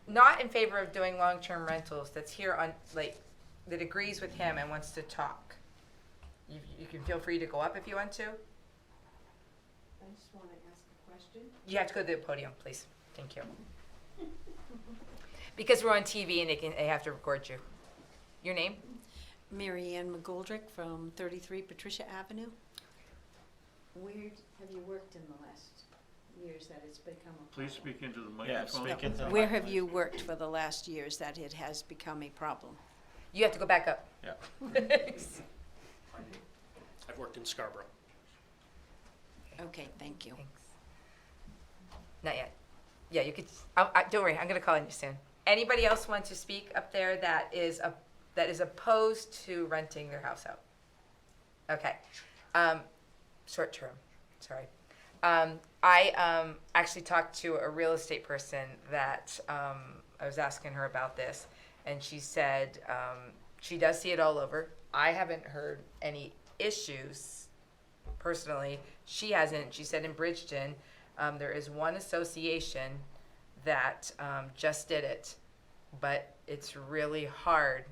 not in favor of doing long-term rentals, that's here on, that agrees with him and wants to talk, you can feel free to go up if you want to. I just want to ask a question. You have to go to the podium, please. Thank you. Because we're on TV and they have to record you. Your name? Mary Ann McGoldrick from 33 Patricia Avenue. Where have you worked in the last years that it's become a problem? Please speak into the Yeah, microphone. speak into the Where have you worked for the last years that it has become a problem? You have to go back up. Yeah. I've worked in Scarborough. Okay, thank you. Thanks. Not yet. Yeah, you could, don't worry, I'm gonna call on you soon. Anybody else want to speak up there that is opposed to renting their house out? Okay. Short term, sorry. I actually talked to a real estate person that I was asking her about this, and she said she does see it all over. I haven't heard any issues personally. She hasn't. She said in Bridgeton, there is one association that just did it, but it's really hard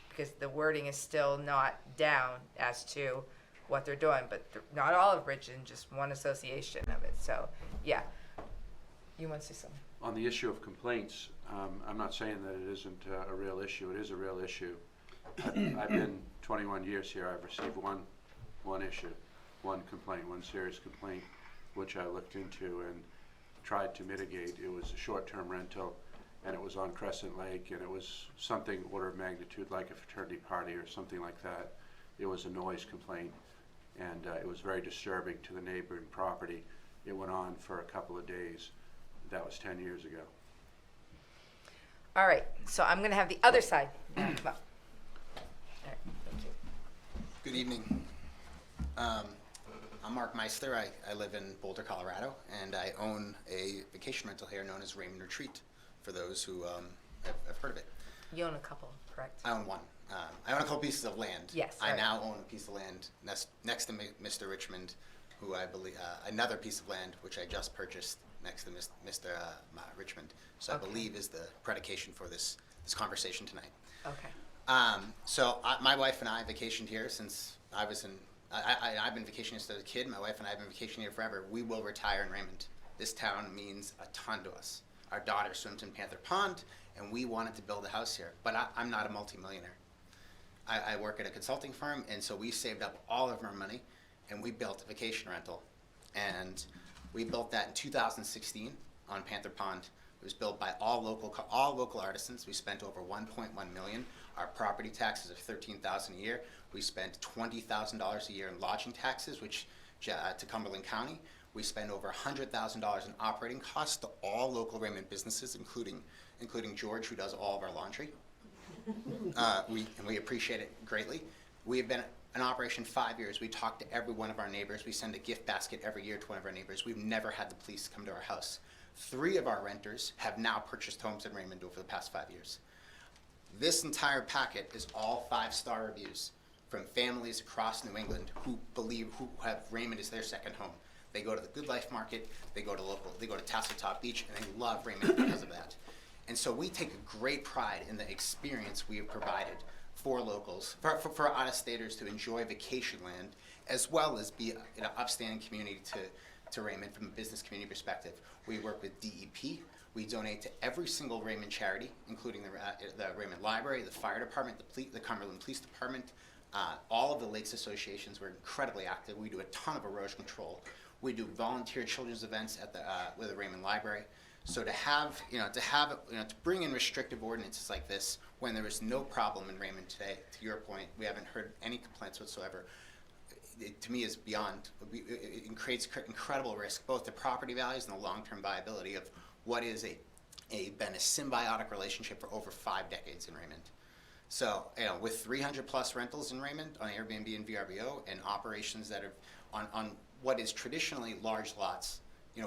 because the wording is still not down as to what they're doing, but not all of Bridgeton, just one association of it. So, yeah. You want to say something? On the issue of complaints, I'm not saying that it isn't a real issue. It is a real issue. I've been 21 years here. I've received one issue, one complaint, one serious complaint, which I looked into and tried to mitigate. It was a short-term rental, and it was on Crescent Lake, and it was something order of magnitude like a fraternity party or something like that. It was a noise complaint, and it was very disturbing to the neighboring property. It went on for a couple of days. That was 10 years ago. All right, so I'm going to have the other side. Come up. All right, thank you. Good evening. I'm Mark Meister. I live in Boulder, Colorado, and I own a vacation rental here known as Raymond Retreat, for those who have heard of it. You own a couple, correct? I own one. I own a couple pieces of land. Yes, I right. now own a piece of land next to Mr. Richmond, who I believe, another piece of land which I just purchased next to Mr. Richmond. So Okay. I believe is the predication for this conversation tonight. Okay. So my wife and I vacationed here since I was in. I've been vacationing since I was a kid. My wife and I have been vacationing here forever. We will retire in Raymond. This town means a ton to us. Our daughter swims in Panther Pond, and we wanted to build a house here. But I'm not a multimillionaire. I work at a consulting firm, and so we saved up all of our money, and we built a vacation rental. And we built that in 2016 on Panther Pond. It was built by all local artisans. We spent over $1.1 million. Our property taxes are $13,000 a year. We spent $20,000 a year in lodging taxes, which to Cumberland County. We spend over $100,000 in operating costs to all local Raymond businesses, including George, who does all of our laundry. We appreciate it greatly. We have been in operation 5 years. We talk to every one of our neighbors. We send a gift basket every year to one of our neighbors. We've never had the police come to our house. 3 of our renters have now purchased homes in Raymond over the past 5 years. This entire packet is all 5-star reviews from families across New England who have Raymond as their second home. They go to the Good Life Market, they go to Tasseltop Beach, and they love Raymond because of that. And so we take a great pride in the experience we have provided for locals, for out-of-staters to enjoy vacation land, as well as be an upstanding community to Raymond from a business community perspective. We work with DEP. We donate to every single Raymond charity, including the Raymond Library, the Fire Department, the Cumberland Police Department, all of the Lakes Associations. We're incredibly active. We do a ton of erosion control. We do volunteer children's events with the Raymond Library. So to bring in restrictive ordinances like this when there is no problem in Raymond today, to your point, we haven't heard any complaints whatsoever. It, to me, is beyond. It creates incredible risk, both to property values and the long-term viability of what is been a symbiotic relationship for over 5 decades in Raymond. So, with 300 plus rentals in Raymond on Airbnb and VRBO, and operations that are on what is traditionally large lots,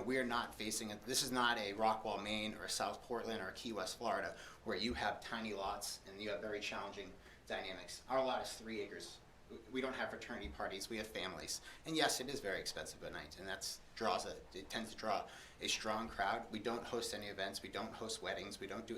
we are not facing it. This is not a Rockwall, Maine, or South Portland, or Key West, Florida, where you have tiny lots and you have very challenging dynamics. Our lot is 3 acres. We don't have fraternity parties. We have families. And yes, it is very expensive at night, and it tends to draw a strong crowd. We don't host any events. We don't host weddings. We don't do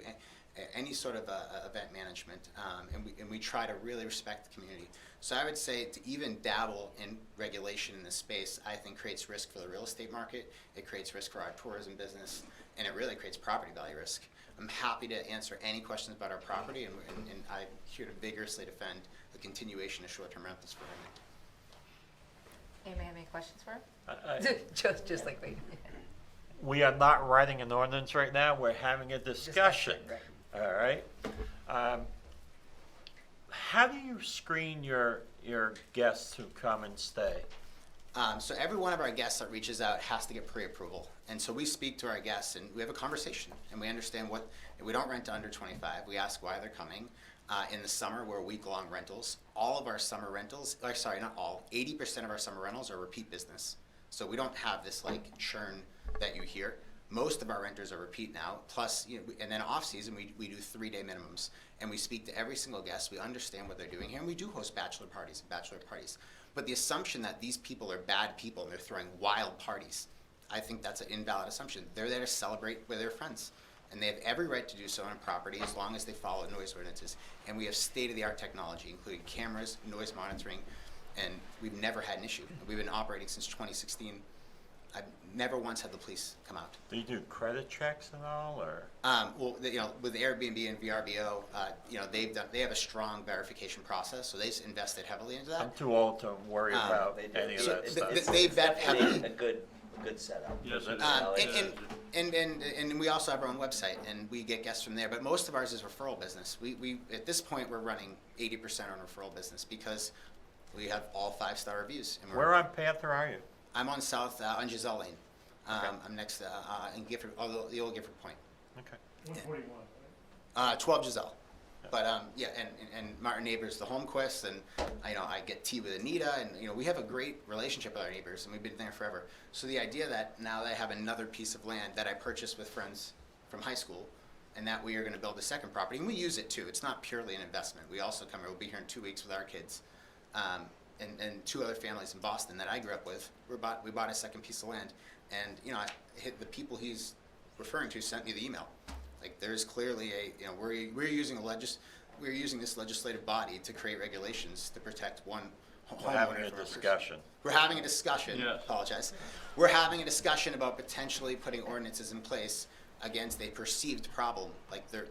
any sort of event management, and we try to really respect the community. So I would say to even dabble in regulation in this space, I think creates risk for the real estate market. It creates risk for our tourism business, and it really creates property value risk. I'm happy to answer any questions about our property, and I'm here to vigorously defend the continuation of short-term rentals for Raymond. Anybody have any questions for him? Just like me. We are not writing an ordinance right now. We're having a discussion. Right. All right. How do you screen your guests who come and stay? So every one of our guests that reaches out has to get pre-approval. And so we speak to our guests and we have a conversation and we understand we don't rent to under 25. We ask why they're coming. In the summer, we're week-long rentals. All of our summer rentals, or sorry, not all, 80% of our summer rentals are repeat business. So we don't have this like churn that you hear. Most of our renters are repeat now, plus, and then off-season, we do 3-day minimums. And we speak to every single guest. We understand what they're doing here, and we do host bachelor parties and bachelorette parties. But the assumption that these people are bad people and they're throwing wild parties, I think that's an invalid assumption. They're there to celebrate with their friends. And they have every right to do so on a property as long as they follow noise ordinances. And we have state-of-the-art technology, including cameras, noise monitoring, and we've never had an issue. We've been operating since 2016. I've never once had the police come out. Do you do credit checks and all, or? Well, with Airbnb and VRBO, they have a strong verification process, so they've invested heavily into that. I'm too old to worry about They do. any of that stuff. They vet heavily. A good setup. Yes, it is. And we also have our own website, and we get guests from there. But most of ours is referral business. We at this point we're running 80% on referral business because we have all 5-star reviews. And Where on Panther are you? I'm on South on Giselle Lane. I'm next in Gifford, the old Gifford Point. Okay. 141. 12 Giselle. But yeah, and our neighbors, the Holmquists, and I get tea with Anita, and we have a great relationship with our neighbors, and we've been there forever. So the idea that now that I have another piece of land that I purchased with friends from high school, and that we are going to build a second property, and we use it too. It's not purely an investment. We also come here. We'll be here in 2 weeks with our kids, and 2 other families in Boston that I grew up with. We bought a second piece of land, and the people he's referring to sent me the email. Like there is clearly we're using this legislative body to create regulations to protect one homeowner. We're having a discussion. We're having a discussion. Yes. Apologize. We're having a discussion about potentially putting ordinances in place against a perceived problem. Like there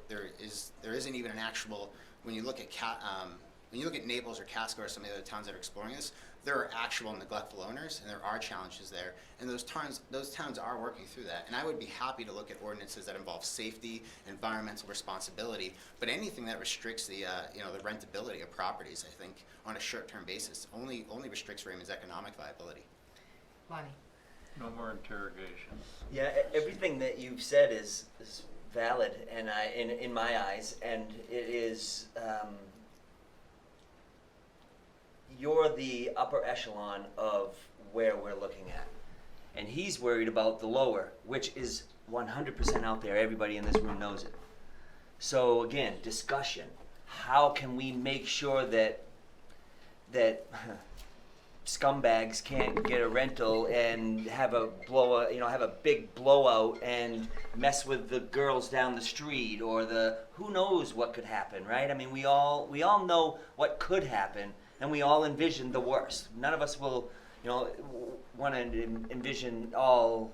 isn't even an actual. When you look at Naples or Casco or some of the other towns that are exploring this, there are actual neglectful owners, and there are challenges there. And those towns are working through that. And I would be happy to look at ordinances that involve safety, environmental responsibility, but anything that restricts the rentability of properties, I think, on a short-term basis, only restricts Raymond's economic viability. Lonnie? No more interrogation. Yeah, everything that you've said is valid, and in my eyes, and it is. You're the upper echelon of where we're looking at. And he's worried about the lower, which is 100% out there. Everybody in this room knows it. So again, discussion. How can we make sure that scumbags can't get a rental and have a big blowout and mess with the girls down the street, or who knows what could happen, right? I mean, we all know what could happen. And we all envision the worst. None of us will, want to envision all,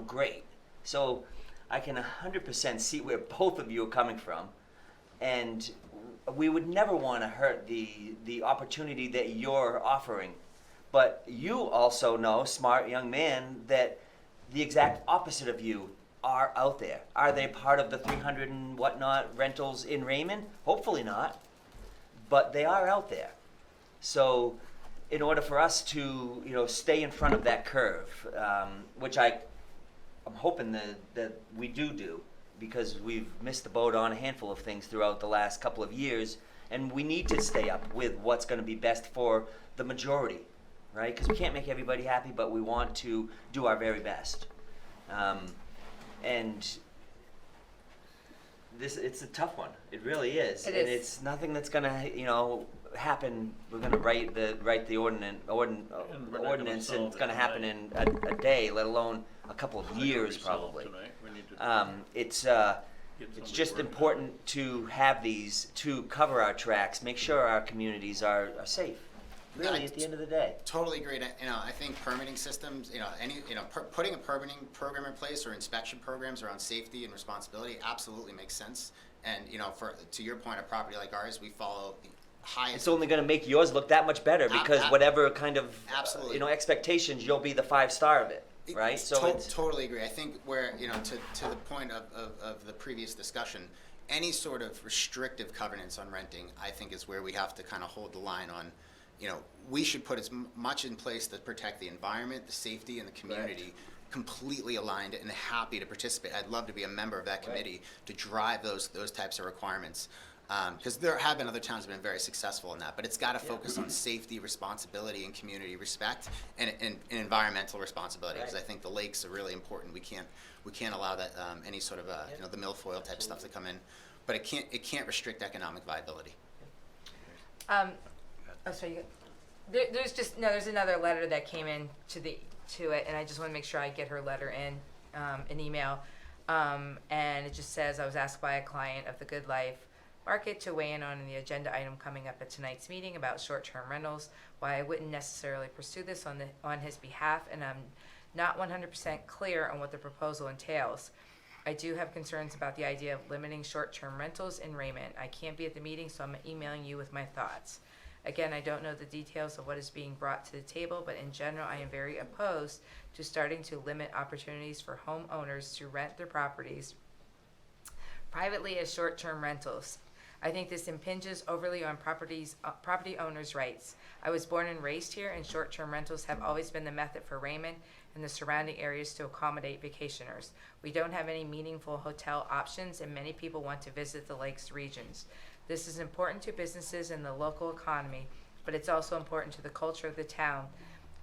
great. So I can 100% see where both of you are coming from. And we would never want to hurt the opportunity that you're offering. But you also know, smart young man, that the exact opposite of you are out there. Are they part of the 300 and whatnot rentals in Raymond? Hopefully not. But they are out there. So in order for us to, stay in front of that curve, which I'm hoping that we do, because we've missed the boat on a handful of things throughout the last couple of years, and we need to stay up with what's going to be best for the majority, right? Because we can't make everybody happy, but we want to do our very best. And it's a tough one. It really is. It and is. It's nothing that's going to, happen. We're going to write the ordinance, and it's going to happen in a day, let alone a couple of years probably. It's just important to have these to cover our tracks, make sure our communities are safe. Really, at the end of the day. Totally agree. I think permitting systems, putting a permitting program in place or inspection programs around safety and responsibility absolutely makes sense. And to your point, a property like ours, we follow the highest. It's only going to make yours look that much better because whatever kind of expectations, you'll be the 5-star of it, right? So totally agree. I think where to the point of the previous discussion, any sort of restrictive covenants on renting, I think is where we have to kind of hold the line on. we should put as much in place to protect the environment, the safety, and the community. Completely aligned and happy to participate. I'd love to be a member of that committee to drive those types of requirements. Because there have been other towns that have been very successful in that, but it's got to focus on safety, responsibility, and community respect, and environmental responsibility. Because I think the lakes are really important. We can't allow that any sort of the milfoil type stuff to come in, but it can't restrict economic viability. Sorry, there's another letter that came in to it, and I just want to make sure I get her letter in an email, and it just says, I was asked by a client of the Good Life Market to weigh in on the agenda item coming up at tonight's meeting about short-term rentals, why I wouldn't necessarily pursue this on his behalf, and I'm not 100% clear on what the proposal entails. I do have concerns about the idea of limiting short-term rentals in Raymond. I can't be at the meeting, so I'm emailing you with my thoughts. Again, I don't know the details of what is being brought to the table, but in general, I am very opposed to starting to limit opportunities for homeowners to rent their properties privately as short-term rentals. I think this impinges overly on property owners' rights. I was born and raised here, and short-term rentals have always been the method for Raymond and the surrounding areas to accommodate vacationers. We don't have any meaningful hotel options, and many people want to visit the lakes regions. This is important to businesses and the local economy, but it's also important to the culture of the town.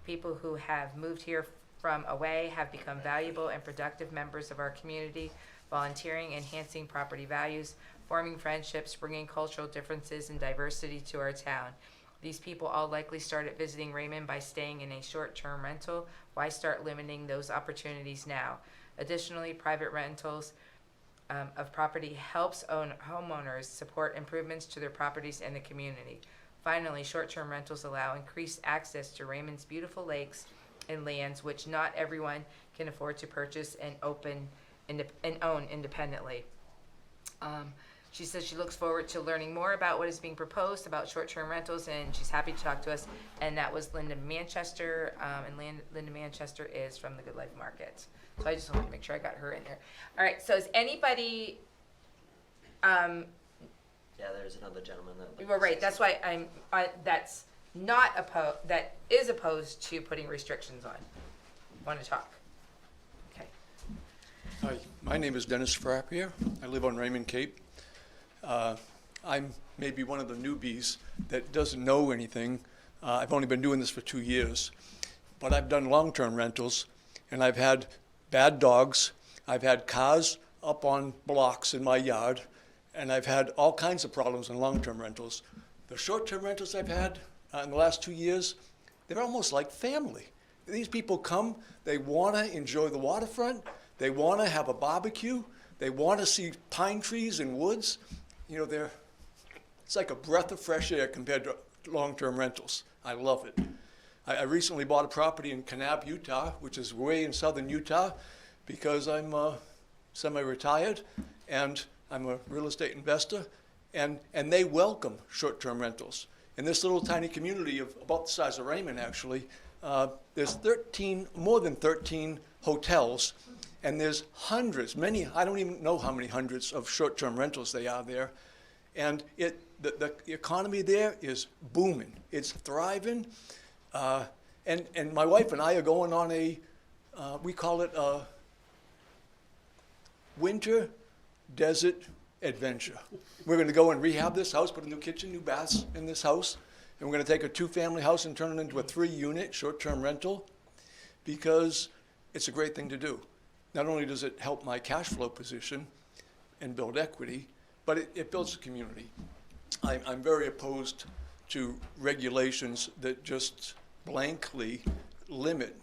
People who have moved here from away have become valuable and productive members of our community, volunteering, enhancing property values, forming friendships, bringing cultural differences and diversity to our town. These people all likely started visiting Raymond by staying in a short-term rental. Why start limiting those opportunities now? Additionally, private rentals of property helps homeowners support improvements to their properties and the community. Finally, short-term rentals allow increased access to Raymond's beautiful lakes and lands, which not everyone can afford to purchase and own independently. She says she looks forward to learning more about what is being proposed about short-term rentals, and she's happy to talk to us. And that was Linda Manchester, and Linda Manchester is from the Good Life Market. So I just wanted to make sure I got her in there. All right, so is anybody, Yeah, there's another gentleman that. well, right, that's why that's not opposed, that is opposed to putting restrictions on. Want to talk? Okay. Hi, my name is Dennis Frappier. I live on Raymond Cape. I'm maybe one of the newbies that doesn't know anything. I've only been doing this for 2 years, but I've done long-term rentals, and I've had bad dogs. I've had cars up on blocks in my yard, and I've had all kinds of problems in long-term rentals. The short-term rentals I've had in the last 2 years, they're almost like family. These people come, they want to enjoy the waterfront, they want to have a barbecue, they want to see pine trees and woods. You know, it's like a breath of fresh air compared to long-term rentals. I love it. I recently bought a property in Kanab, Utah, which is way in southern Utah, because I'm semi-retired and I'm a real estate investor, and they welcome short-term rentals. In this little tiny community of about the size of Raymond, actually, there's more than 13 hotels, and there's hundreds, many, I don't even know how many hundreds of short-term rentals they are there. And the economy there is booming. It's thriving. And my wife and I are going on we call it a winter desert adventure. We're going to go and rehab this house, put a new kitchen, new baths in this house, and we're going to take a 2-family house and turn it into a 3-unit short-term rental, because it's a great thing to do. Not only does it help my cash flow position and build equity, but it builds a community. I'm very opposed to regulations that just blankly limit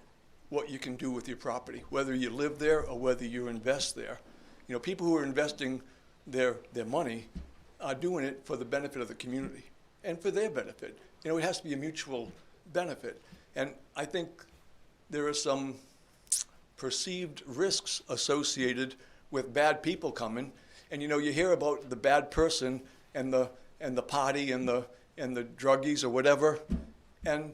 what you can do with your property, whether you live there or whether you invest there. You know, people who are investing their money are doing it for the benefit of the community and for their benefit. You know, it has to be a mutual benefit. And I think there are some perceived risks associated with bad people coming. And you know, you hear about the bad person and the party and the druggies or whatever, and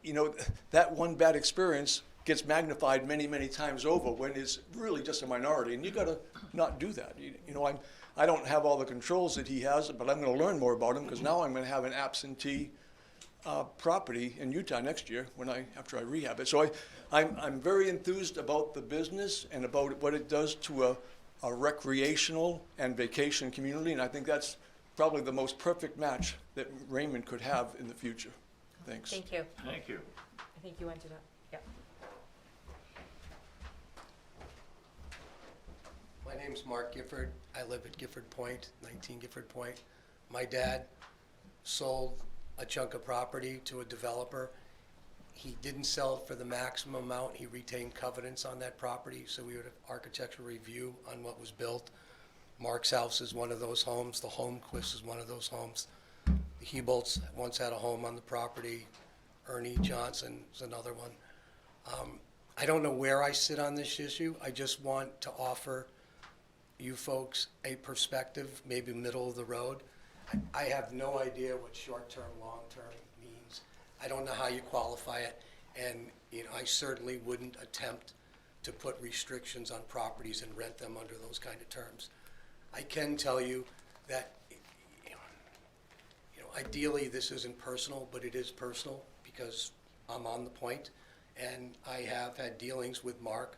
you know, that one bad experience gets magnified many, many times over when it's really just a minority, and you got to not do that. You know, I don't have all the controls that he has, but I'm going to learn more about him, because now I'm going to have an absentee property in Utah next year after I rehab it. So I'm very enthused about the business and about what it does to a recreational and vacation community, and I think that's probably the most perfect match that Raymond could have in the future. Thanks. Thank you. Thank you. I think you ended up, yep. My name's Mark Gifford. I live at Gifford Point, 19 Gifford Point. My dad sold a chunk of property to a developer. He didn't sell it for the maximum amount. He retained covenants on that property, so we would have architectural review on what was built. Mark's house is one of those homes. The Holmquist is one of those homes. The Hebolts once had a home on the property. Ernie Johnson is another one. I don't know where I sit on this issue. I just want to offer you folks a perspective, maybe middle of the road. I have no idea what short-term, long-term means. I don't know how you qualify it, and I certainly wouldn't attempt to put restrictions on properties and rent them under those kind of terms. I can tell you that ideally this isn't personal, but it is personal because I'm on the point, and I have had dealings with Mark.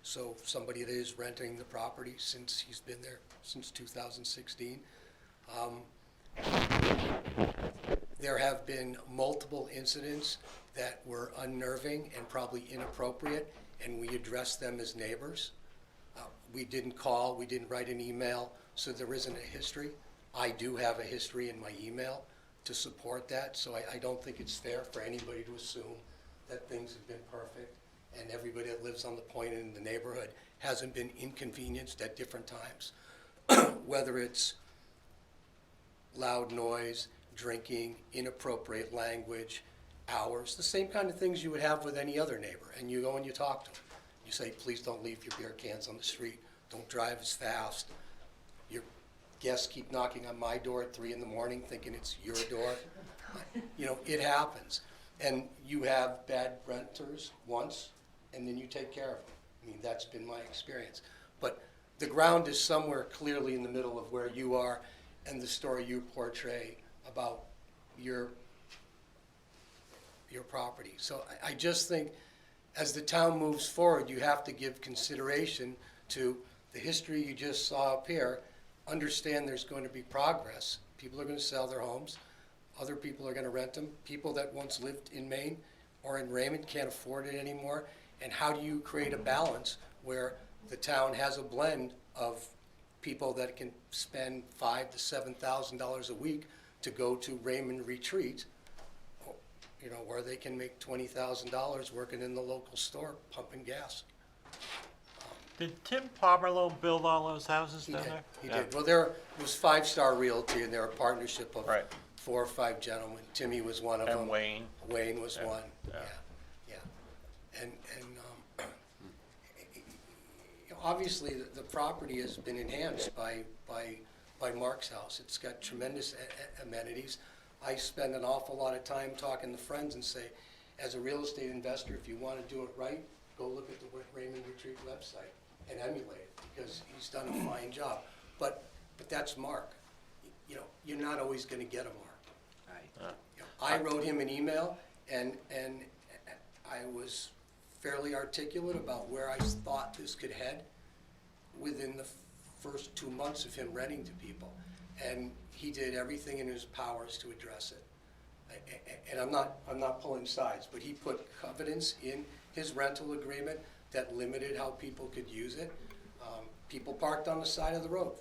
So somebody that is renting the property since he's been there since 2016. There have been multiple incidents that were unnerving and probably inappropriate, and we addressed them as neighbors. We didn't call, we didn't write an email, so there isn't a history. I do have a history in my email to support that, so I don't think it's fair for anybody to assume that things have been perfect and everybody that lives on the point in the neighborhood hasn't been inconvenienced at different times. Whether it's loud noise, drinking, inappropriate language, hours, the same kind of things you would have with any other neighbor. And you go and you talk to them. You say, please don't leave your beer cans on the street. Don't drive as fast. Your guests keep knocking on my door at 3 in the morning thinking it's your door. It happens. And you have bad renters once, and then you take care of them. I mean, that's been my experience. But the ground is somewhere clearly in the middle of where you are and the story you portray about your property. So I just think as the town moves forward, you have to give consideration to the history you just saw up here. Understand there's going to be progress. People are going to sell their homes. Other people are going to rent them. People that once lived in Maine or in Raymond can't afford it anymore. And how do you create a balance where the town has a blend of people that can spend $5,000 to $7,000 a week to go to Raymond Retreat, where they can make $20,000 working in the local store pumping gas. Did Tim Pomerlow build all those houses down there? He did. Well, there was Five Star Realty, and they're a partnership of Right. 4 or 5 gentlemen. Timmy was one of them. And Wayne. Wayne was one. Yeah. Yeah. And obviously the property has been enhanced by Mark's house. It's got tremendous amenities. I spend an awful lot of time talking to friends and say, as a real estate investor, if you want to do it right, go look at the Raymond Retreat website and emulate it, because he's done a fine job. But that's Mark. You're not always going to get a Mark. I wrote him an email, and I was fairly articulate about where I thought this could head within the first 2 months of him renting to people. And he did everything in his powers to address it. And I'm not pulling sides, but he put covenants in his rental agreement that limited how people could use it. People parked on the side of the road.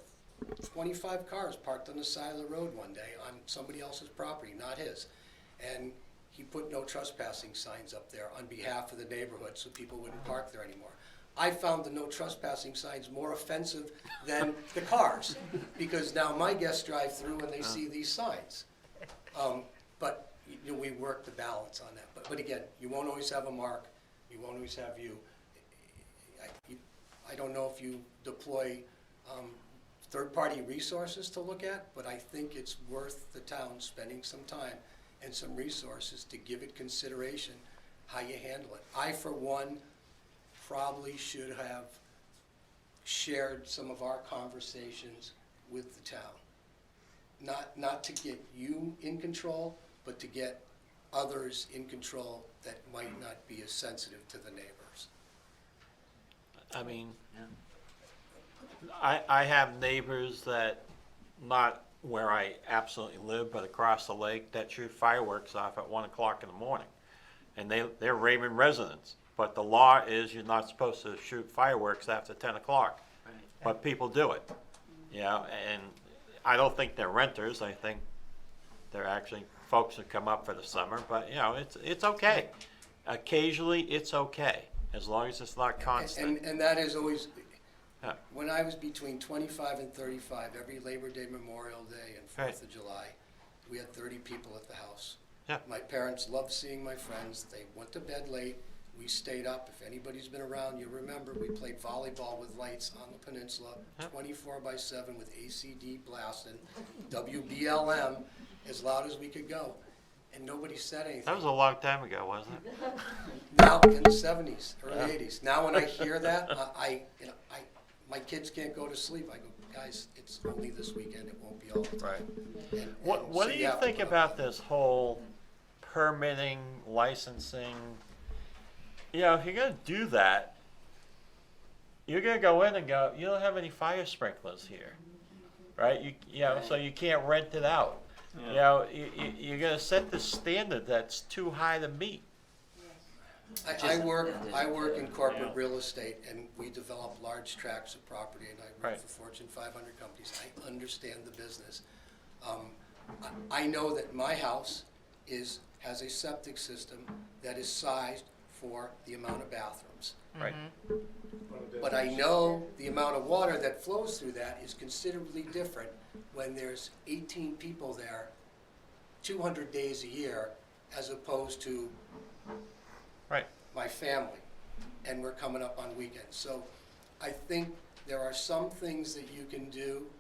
25 cars parked on the side of the road one day on somebody else's property, not his. And he put no trespassing signs up there on behalf of the neighborhood so people wouldn't park there anymore. I found the no trespassing signs more offensive than the cars, because now my guests drive through and they see these signs. But we work the balance on that. But again, you won't always have a Mark. You won't always have you. I don't know if you deploy third-party resources to look at, but I think it's worth the town spending some time and some resources to give it consideration how you handle it. I, for one, probably should have shared some of our conversations with the town. Not to get you in control, but to get others in control that might not be as sensitive to the neighbors. I mean, I have neighbors that, not where I absolutely live, but across the lake, that shoot fireworks off at 1 o'clock in the morning. And they're Raymond residents, but the law is you're not supposed to shoot fireworks after 10 o'clock. But people do it, you know, and I don't think they're renters. I think they're actually folks that come up for the summer, but, you know, it's okay. Occasionally, it's okay, as long as it's not constant. And that is always, Yeah. when I was between 25 and 35, every Labor Day, Memorial Day, and 4th of July, we had 30 people at the house. Yeah. My parents loved seeing my friends. They went to bed late. We stayed up. If anybody's been around, you remember we played volleyball with lights on the peninsula, 24/7 with ACD blasting, WBLM as loud as we could go, and nobody said anything. That was a long time ago, wasn't it? Now, in the 70s, early Yeah. 80s. Now, when I hear that, my kids can't go to sleep. I go, guys, it's only this weekend. It won't be all the time. Right. And What so do you have to think put up about with it. this whole permitting, licensing? You know, if you're gonna do that, you're gonna go in and go, you don't have any fire sprinklers here, right? You know, so you can't rent it out. You know, you're gonna set this standard that's too high to meet. I work in corporate real estate, and we develop large tracts of property, and I work Right. for Fortune 500 companies. I understand the business. I know that my house has a septic system that is sized for the amount of bathrooms. Right. But I know the amount of water that flows through that is considerably different when there's 18 people there 200 days a year, as opposed to Right. my family, and we're coming up on weekends. So I think there are some things that you can do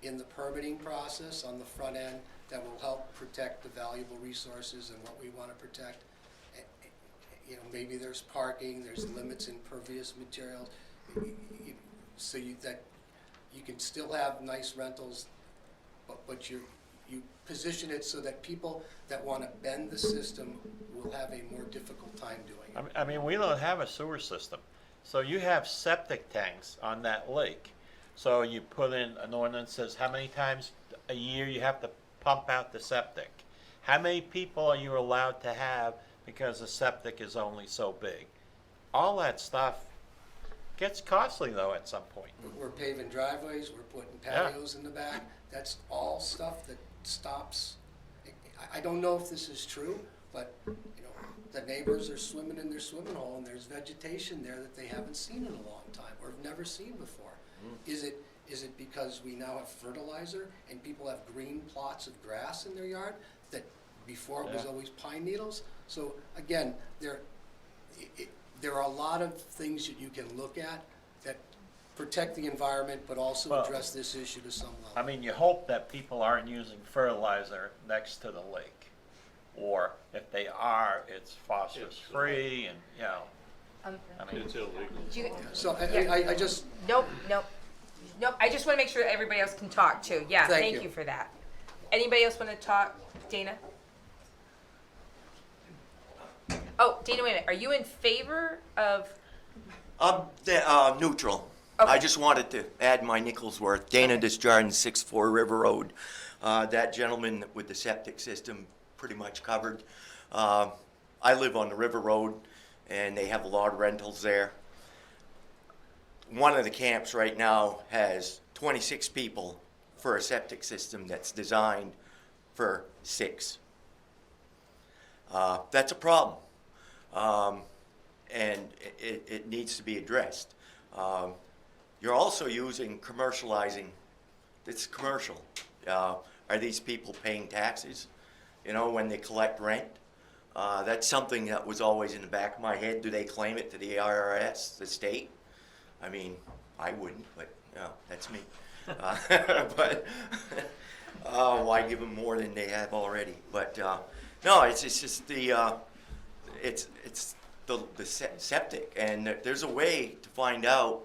in the permitting process on the front end that will help protect the valuable resources and what we want to protect. You know, maybe there's parking, there's limits in pervious materials, so that you can still have nice rentals, but you position it so that people that want to bend the system will have a more difficult time doing it. I mean, we don't have a sewer system. So you have septic tanks on that lake. So you put in an ordinance that says how many times a year you have to pump out the septic. How many people are you allowed to have because the septic is only so big? All that stuff gets costly though at some point. We're paving driveways, we're putting Yeah. patios in the back. That's all stuff that stops. I don't know if this is true, but, you know, the neighbors are swimming in their swimming hole, and there's vegetation there that they haven't seen in a long time, or have never seen before. Is it because we now have fertilizer, and people have green plots of grass in their yard, that before it was Yeah. always pine needles? So, again, there are a lot of things that you can look at that protect the environment, but also Well, address this issue to some level. I mean, you hope that people aren't using fertilizer next to the lake. Or if they are, it's phosphorus free and, you know, I mean. It's illegal. So I just, Nope. I just want to make sure everybody else can talk too. Yeah, Thank thank you. you for that. Anybody else want to talk? Dana? Oh, Dana, wait a minute. Are you in favor of? I'm neutral. Okay. I just wanted to add my nickel's worth. Dana Desjardins, 64 River Road. That gentleman with the septic system pretty much covered. I live on the River Road, and they have a lot of rentals there. One of the camps right now has 26 people for a septic system that's designed for 6. That's a problem, and it needs to be addressed. You're also using commercializing. It's commercial. Are these people paying taxes? You know, when they collect rent? That's something that was always in the back of my head. Do they claim it to the IRS, the state? I mean, I wouldn't, but you know, that's me. But why give them more than they have already? But no, it's just the septic, and there's a way to find out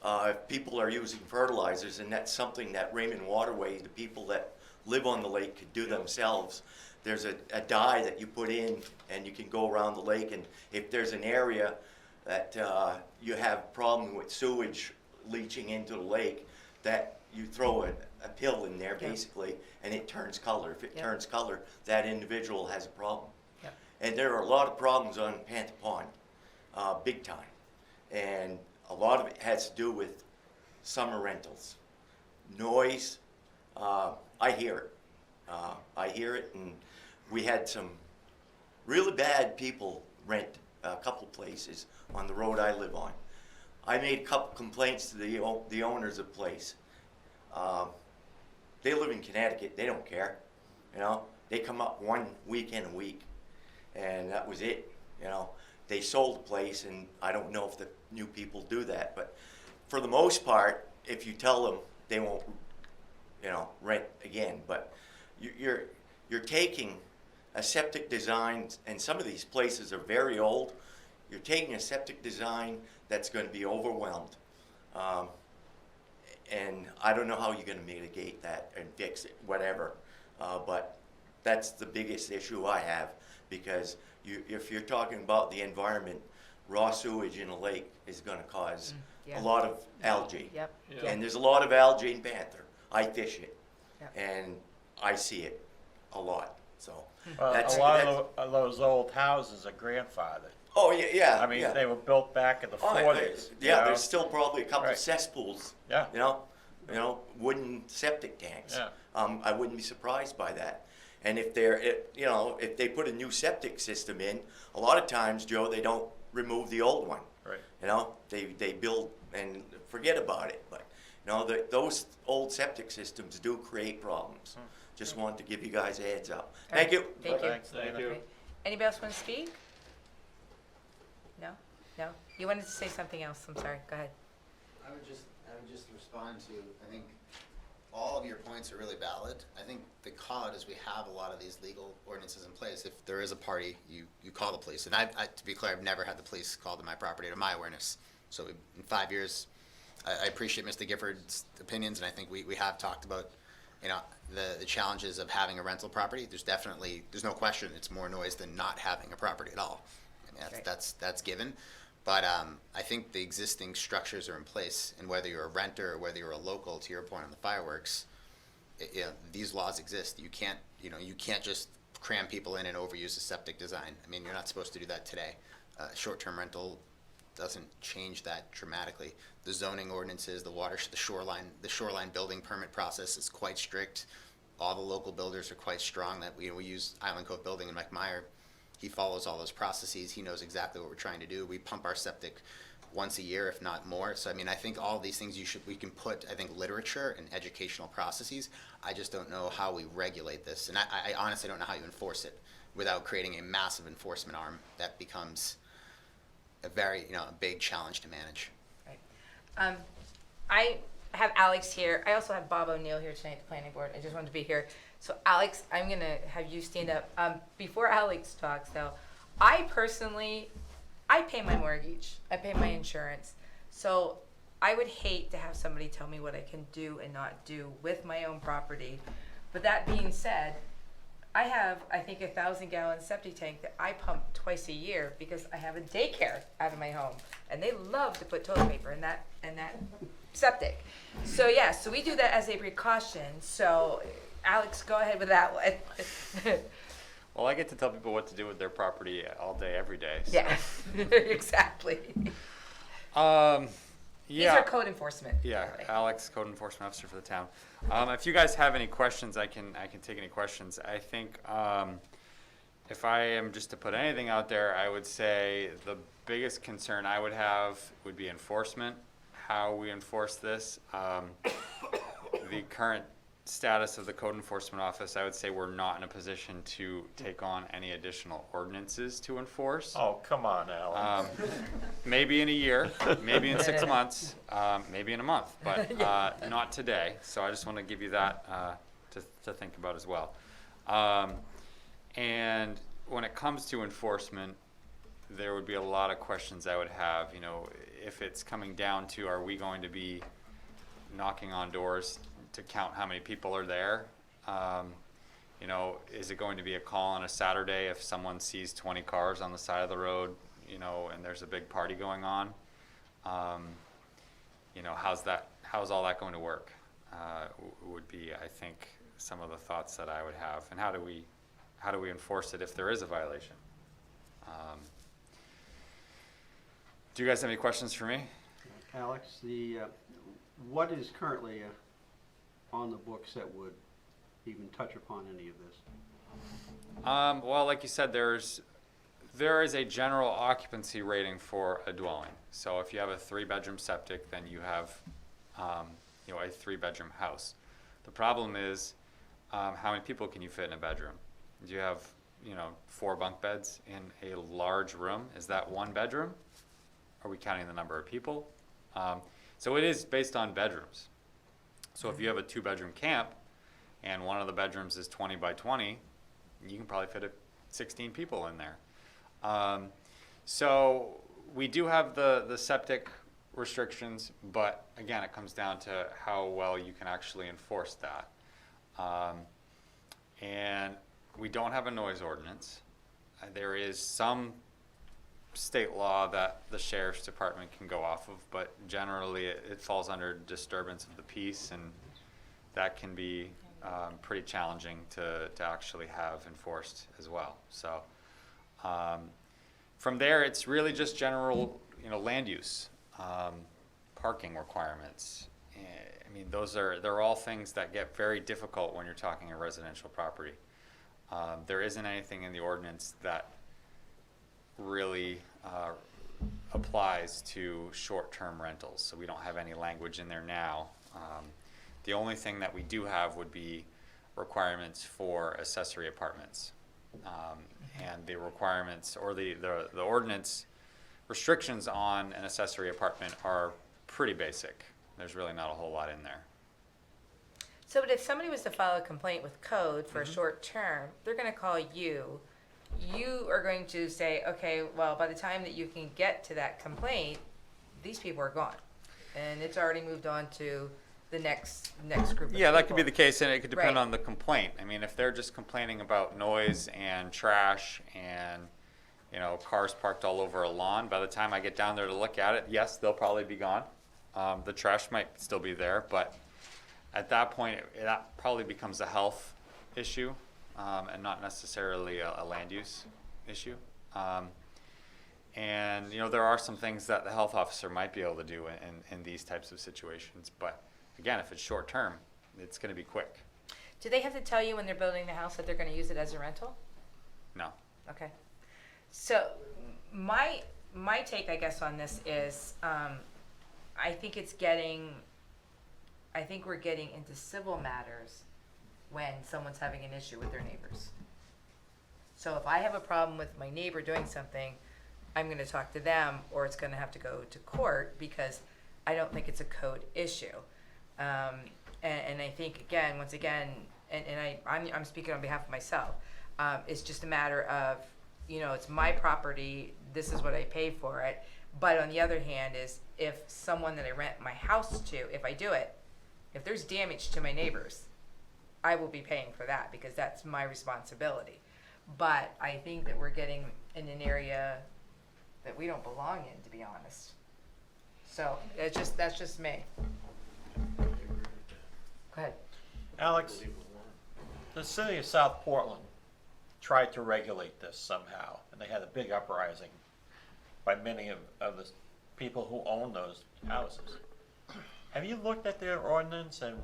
if people are using fertilizers, and that's something that Raymond Waterway, the people that live on the lake, could do themselves. there's a dye that you put in, and you can go around the lake, and if there's an area that you have problem with sewage leaching into the lake, that you throw a pill in there basically, and it turns color. If it turns color, that individual has a problem. And there are a lot of problems on Panther Pond, big time. And a lot of it has to do with summer rentals. Noise, I hear it. I hear it, and we had some really bad people rent a couple places on the road I live on. I made a couple complaints to the owners of the place. They live in Connecticut, they don't care, you know. They come up one weekend a week, and that was it, you know. They sold the place, and I don't know if the new people do that, but for the most part, if you tell them, they won't, you know, rent again. But you're taking a septic design, and some of these places are very old. You're taking a septic design that's going to be overwhelmed. And I don't know how you're going to mitigate that and fix it, whatever. But that's the biggest issue I have, because if you're talking about the environment, raw sewage in a lake is going to cause a lot of algae. And there's a lot of algae in Panther. I fish it, and I see it a lot. So A lot of those old houses are grandfathered. Oh, yeah. I mean, they were built back in the 40s. Yeah, there's still probably a couple of cesspools. Yeah. You know, wooden septic tanks. Yeah. I wouldn't be surprised by that. And if if they put a new septic system in, a lot of times, Joe, they don't remove the old one. Right. You know, they build and forget about it. But you know, those old septic systems do create problems. Just wanted to give you guys a heads up. Thank you. Thank you. Thank you. Anybody else want to speak? No? No? You wanted to say something else. I'm sorry. Go ahead. I would just respond to, I think all of your points are really valid. I think the call out is we have a lot of these legal ordinances in place. If there is a party, you call the police. And to be clear, I've never had the police called to my property to my awareness. So in 5 years, I appreciate Mr. Gifford's opinions, and I think we have talked about, you know, the challenges of having a rental property. There's no question it's more noise than not having a property at all. I mean, that's given. But I think the existing structures are in place, and whether you're a renter or whether you're a local, to your point on the fireworks, these laws exist. You can't just cram people in and overuse a septic design. I mean, you're not supposed to do that today. Short-term rental doesn't change that dramatically. The zoning ordinances, the shoreline building permit process is quite strict. All the local builders are quite strong. That we use Island Cove Building and Mike Meyer. He follows all those processes. He knows exactly what we're trying to do. We pump our septic once a year, if not more. So I mean, I think all of these things we can put, I think, literature and educational processes. I just don't know how we regulate this, and I honestly don't know how you enforce it without creating a massive enforcement arm that becomes a very, a big challenge to manage. Right. I have Alex here. I also have Bob O'Neill here tonight, the planning board. I just wanted to be here. So Alex, I'm gonna have you stand up. Before Alex talks though, I pay my mortgage. I pay my insurance. So I would hate to have somebody tell me what I can do and not do with my own property. But that being said, I have, I think, 1,000-gallon septic tank that I pump twice a year because I have a daycare out of my home, and they love to put toilet paper in that septic. So yeah, so we do that as a precaution. So Alex, go ahead with that one. Well, I get to tell people what to do with their property all day, every day. So. Yeah, exactly. Yeah. These are code enforcement. Yeah, Alex, code enforcement officer for the town. If you guys have any questions, I can take any questions. I think if I am just to put anything out there, I would say the biggest concern I would have would be enforcement, how we enforce this. The current status of the code enforcement office, I would say we're not in a position to take on any additional ordinances to enforce. Oh, come on, Alan. Maybe in a year, maybe in 6 months, maybe in a month, but not today. So I just want to give you that to think about as well. And when it comes to enforcement, there would be a lot of questions I would have. If it's coming down to, are we going to be knocking on doors to count how many people are there? You know, is it going to be a call on a Saturday if someone sees 20 cars on the side of the road, you know, and there's a big party going on? You know, how's all that going to work? Would be, I think, some of the thoughts that I would have. And how do we enforce it if there is a violation? Do you guys have any questions for me? Alex, what is currently on the books that would even touch upon any of this? Well, like you said, there is a general occupancy rating for a dwelling. So if you have a 3-bedroom septic, then you have, you know, a 3-bedroom house. The problem is, how many people can you fit in a bedroom? Do you have, you know, 4 bunk beds in a large room? Is that 1 bedroom? Are we counting the number of people? So it is based on bedrooms. So if you have a 2-bedroom camp and one of the bedrooms is 20 by 20, you can probably fit 16 people in there. So we do have the septic restrictions, but again, it comes down to how well you can actually enforce that. And we don't have a noise ordinance. There is some state law that the sheriff's department can go off of, but generally it falls under disturbance of the peace, and that can be pretty challenging to actually have enforced as well. So from there, it's really just general, you know, land use, parking requirements. I mean, they're all things that get very difficult when you're talking a residential property. There isn't anything in the ordinance that really applies to short-term rentals, so we don't have any language in there now. The only thing that we do have would be requirements for accessory apartments, and the requirements or the ordinance restrictions on an accessory apartment are pretty basic. There's really not a whole lot in there. So, but if somebody was to file a complaint with code for a short term, they're gonna call you. You are going to say, okay, well, by the time that you can get to that complaint, these people are gone. And it's already moved on to the next group of people. Yeah, that could be the case, and it could depend Right. on the complaint. I mean, if they're just complaining about noise and trash and, you know, cars parked all over a lawn, by the time I get down there to look at it, yes, they'll probably be gone. The trash might still be there, but at that point, that probably becomes a health issue, and not necessarily a land use issue. And, you know, there are some things that the health officer might be able to do in these types of situations, but again, if it's short term, it's going to be quick. Do they have to tell you when they're building the house that they're gonna use it as a rental? No. Okay. So my take, I guess, on this is, I think we're getting into civil matters when someone's having an issue with their neighbors. So if I have a problem with my neighbor doing something, I'm gonna talk to them, or it's gonna have to go to court, because I don't think it's a code issue. And I think, again, once again, and I'm speaking on behalf of myself, it's just a matter of, you know, it's my property, this is what I pay for it. But on the other hand is, if someone that I rent my house to, if I do it, if there's damage to my neighbors, I will be paying for that, because that's my responsibility. But I think that we're getting in an area that we don't belong in, to be honest. So that's just me. Go ahead. Alex, the city of South Portland tried to regulate this somehow, and they had a big uprising by many of the people who own those houses. Have you looked at their ordinance and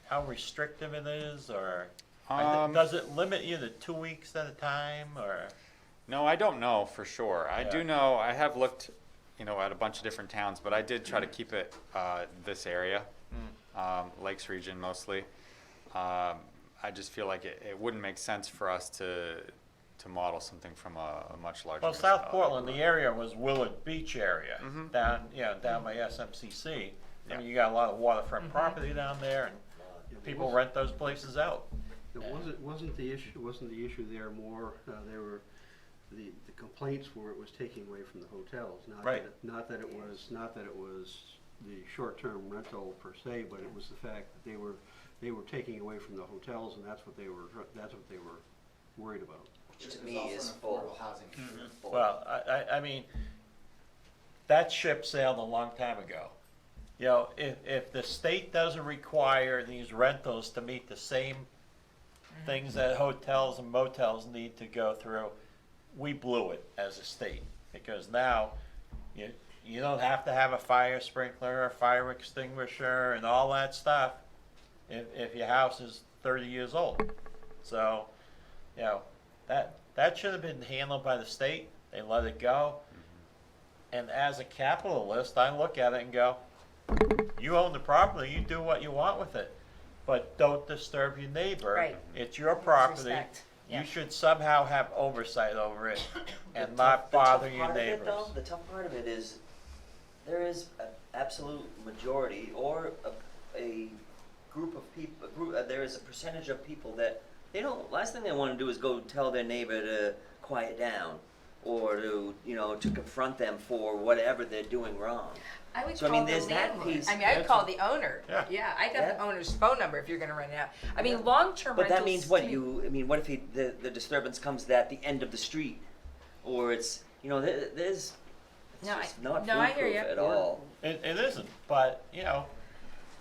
how restrictive it is, or does it limit you to 2 weeks at a time, or? No, I don't know for sure. I do know, I have looked, you know, at a bunch of different towns, but I did try to keep it this area, Lakes region mostly. I just feel like it wouldn't make sense for us to model something from a much larger. Well, South Portland, the area was Willard Beach area, down by SMCC. I mean, you got a lot of waterfront property down there, and people rent those places out. Wasn't the issue there more, there were the complaints were it was taking away from the hotels, not that it was the short-term rental per se, but it was the fact that they were they were taking away from the hotels, and that's what they were worried about. To me is full. Well, I mean, that ship sailed a long time ago. You know, if the state doesn't require these rentals to meet the same things that hotels and motels need to go through, we blew it as a state. Because now, you don't have to have a fire sprinkler, a fire extinguisher, and all that stuff if your house is 30 years old. So, you know, that should have been handled by the state. They let it go. And as a capitalist, I look at it and go, you own the property, you do what you want with it, but don't disturb your neighbor. Right. It's your property. Respect. Yeah. You should somehow have oversight over it and not bother your neighbors. The tough part of it is there is an absolute majority or a group of people, there is a percentage of people that they don't, last thing they want to do is go tell their neighbor to quiet down or to, to confront them for whatever they're doing wrong. I would So, I call mean, the there's that landlord. piece. I mean, I'd call the owner. Yeah. I got the owner's phone number if you're gonna rent it out. I mean, long-term But rentals. that means what? to me- What if the disturbance comes at the end of the street? Or it's, there's, it's No, just not I hear foolproof ya. at all. It isn't, but,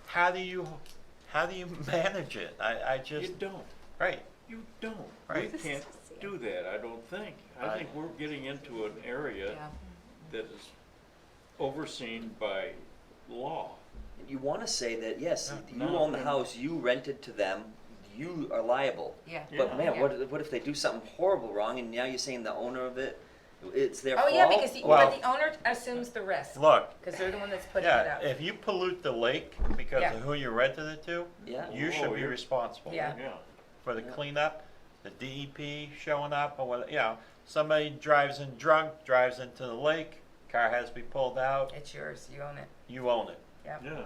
how do you manage it? I just. You don't. Right. You don't. Right. We can't do that, I don't think. I think we're getting into an area Yeah. that is overseen by law. You want to say that, yes, you No, own the no. house, you rented to them, you are liable. Yeah. But Yeah. man, Yeah. what if they do something horrible wrong and now you're saying the owner of it, it's their Oh, fault? yeah, because Well- but the owner assumes the risk. Look, Because they're the one that's putting it yeah, out. if you pollute the lake because Yeah. of who you rented it to, Yeah. you should be you're- responsible. Yeah. Yeah. For the cleanup, the DEP showing up, or what, somebody drives in drunk, drives into the lake, car has to be pulled out, It's yours, you own it. you own it. Yep. Yeah.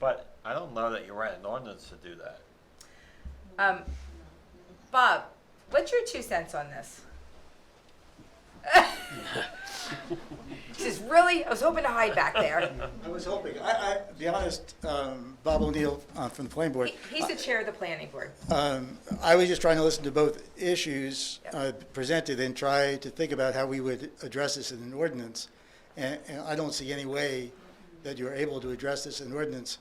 But I don't know that you write an ordinance to do that. Bob, what's your 2 cents on this? He says, really? I was hoping to hide back there. I was hoping. To be honest, Bob O'Neill from the planning board. He's the chair of the planning board. I was just trying to listen to both issues presented and try to think about how we would address this in an ordinance. And I don't see any way that you're able to address this in an ordinance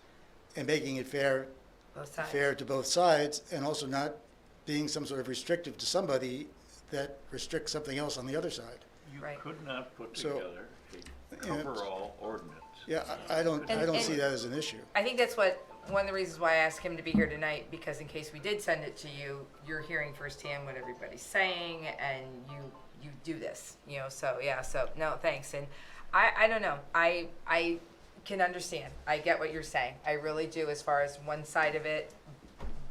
and making it fair to both sides, and also not being some sort of restrictive to somebody that restricts something else on the other side. You Right. could not put So, together a coverall ordinance. Yeah, I don't see that as an issue. I think that's one of the reasons why I asked him to be here tonight, because in case we did send it to you, you're hearing firsthand what everybody's saying, and you do this, so no, thanks. And I don't know, I can understand, I get what you're saying, I really do, as far as one side of it,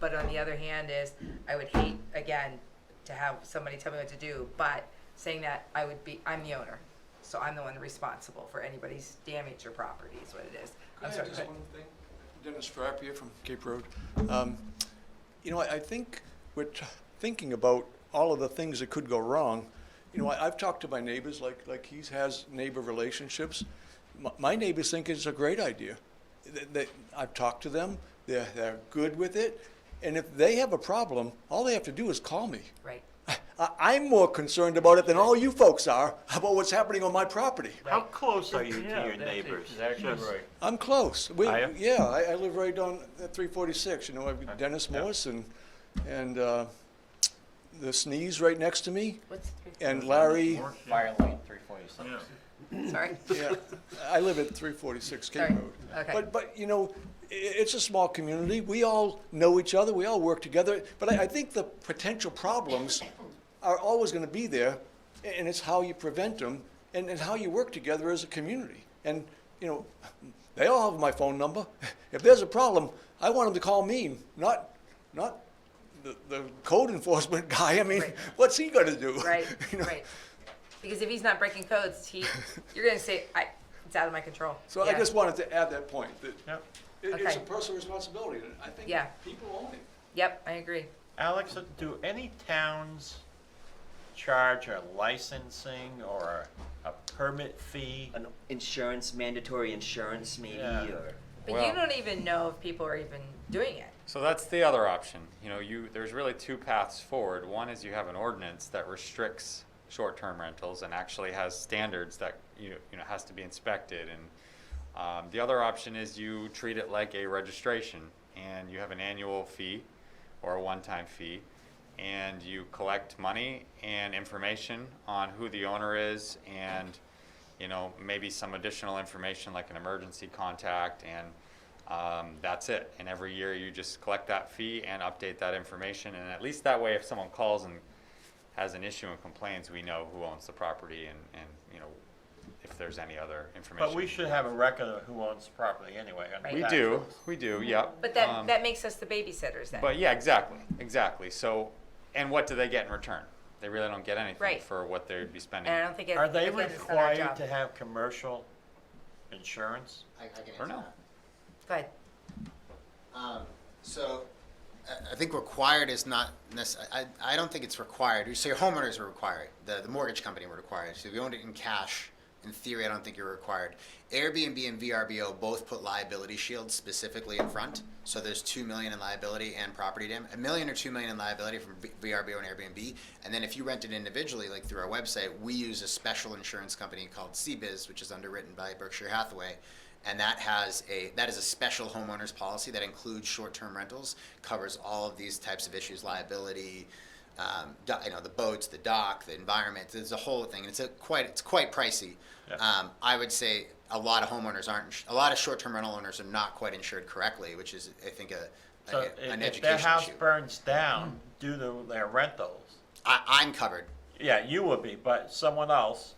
but on the other hand is, I would hate, again, to have somebody tell me what to do, but saying that I'm the owner, so I'm the one responsible for anybody's damage or property is what it is. I'm sorry, Just go ahead. one thing. Dennis Frapp from Cape Road. I think we're thinking about all of the things that could go wrong. I've talked to my neighbors, like he has neighbor relationships. My neighbors think it's a great idea. I've talked to them, they're good with it, and if they have a problem, all they have to do is call me. Right. I'm more concerned about it than all you folks are about what's happening on my property. How close are you to Yeah, your that's neighbors? exactly right. I'm close. Are you? Yeah, I live right on 346. I've Dennis Morse and the Sneeze right next to me, What's and Larry. Fire lane 346. Yeah. Sorry? Yeah, I live at 346 Cape Sorry. Road. Okay. But it's a small community. We all know each other. We all work together. But I think the potential problems are always going to be there, and it's how you prevent them and how you work together as a community. And they all have my phone number. If there's a problem, I want them to call me, not the code enforcement guy. I mean, Right. what's he going to do? Right, right. Because if he's not breaking codes, you're gonna say, it's out of my control. So I Yeah. just wanted to add that point, that Yep. it's Okay. a personal responsibility. And I think Yeah. people own it. Yep, I agree. Alex, do any towns charge a licensing or a permit fee? An mandatory insurance maybe, Yeah. or. But you don't even know if people are even doing it. So that's the other option. You know, there's really two paths forward. One is you have an ordinance that restricts short-term rentals and actually has standards that has to be inspected. And the other option is you treat it like a registration, and you have an annual fee or a one-time fee, and you collect money and information on who the owner is, and maybe some additional information like an emergency contact, and that's it. And every year you just collect that fee and update that information, and at least that way, if someone calls and has an issue and complains, we know who owns the property and if there's any other information. But we should have a record of who owns the property anyway. On the tax rolls. We do, yep. But that makes us the babysitters then. But yeah, exactly. So, and what do they get in return? They really don't get anything for what they'd be spending. And I don't think Are they again, it's not our required job. to have commercial insurance? I can Or answer no? Go ahead. that. So I think required is not necessarily, I don't think it's required. So your homeowners are required. The mortgage company were required. So if you owned it in cash, in theory, I don't think you're required. Airbnb and VRBO both put liability shields specifically in front. So there's $2 million in liability and property damage. $1 million or $2 million in liability from VRBO and Airbnb. And then if you rent it individually, like through our website, we use a special insurance company called CBiz, which is underwritten by Berkshire Hathaway. And that is a special homeowners policy that includes short-term rentals, covers all of these types of issues, liability, the boats, the dock, the environment. There's a whole thing, and it's quite pricey. Yeah. I would say a lot of homeowners a lot of short-term rental owners are not quite insured correctly, which is, I think, So an if education their house issue. burns down due to their rentals, I'm covered. yeah, you would be, but someone else,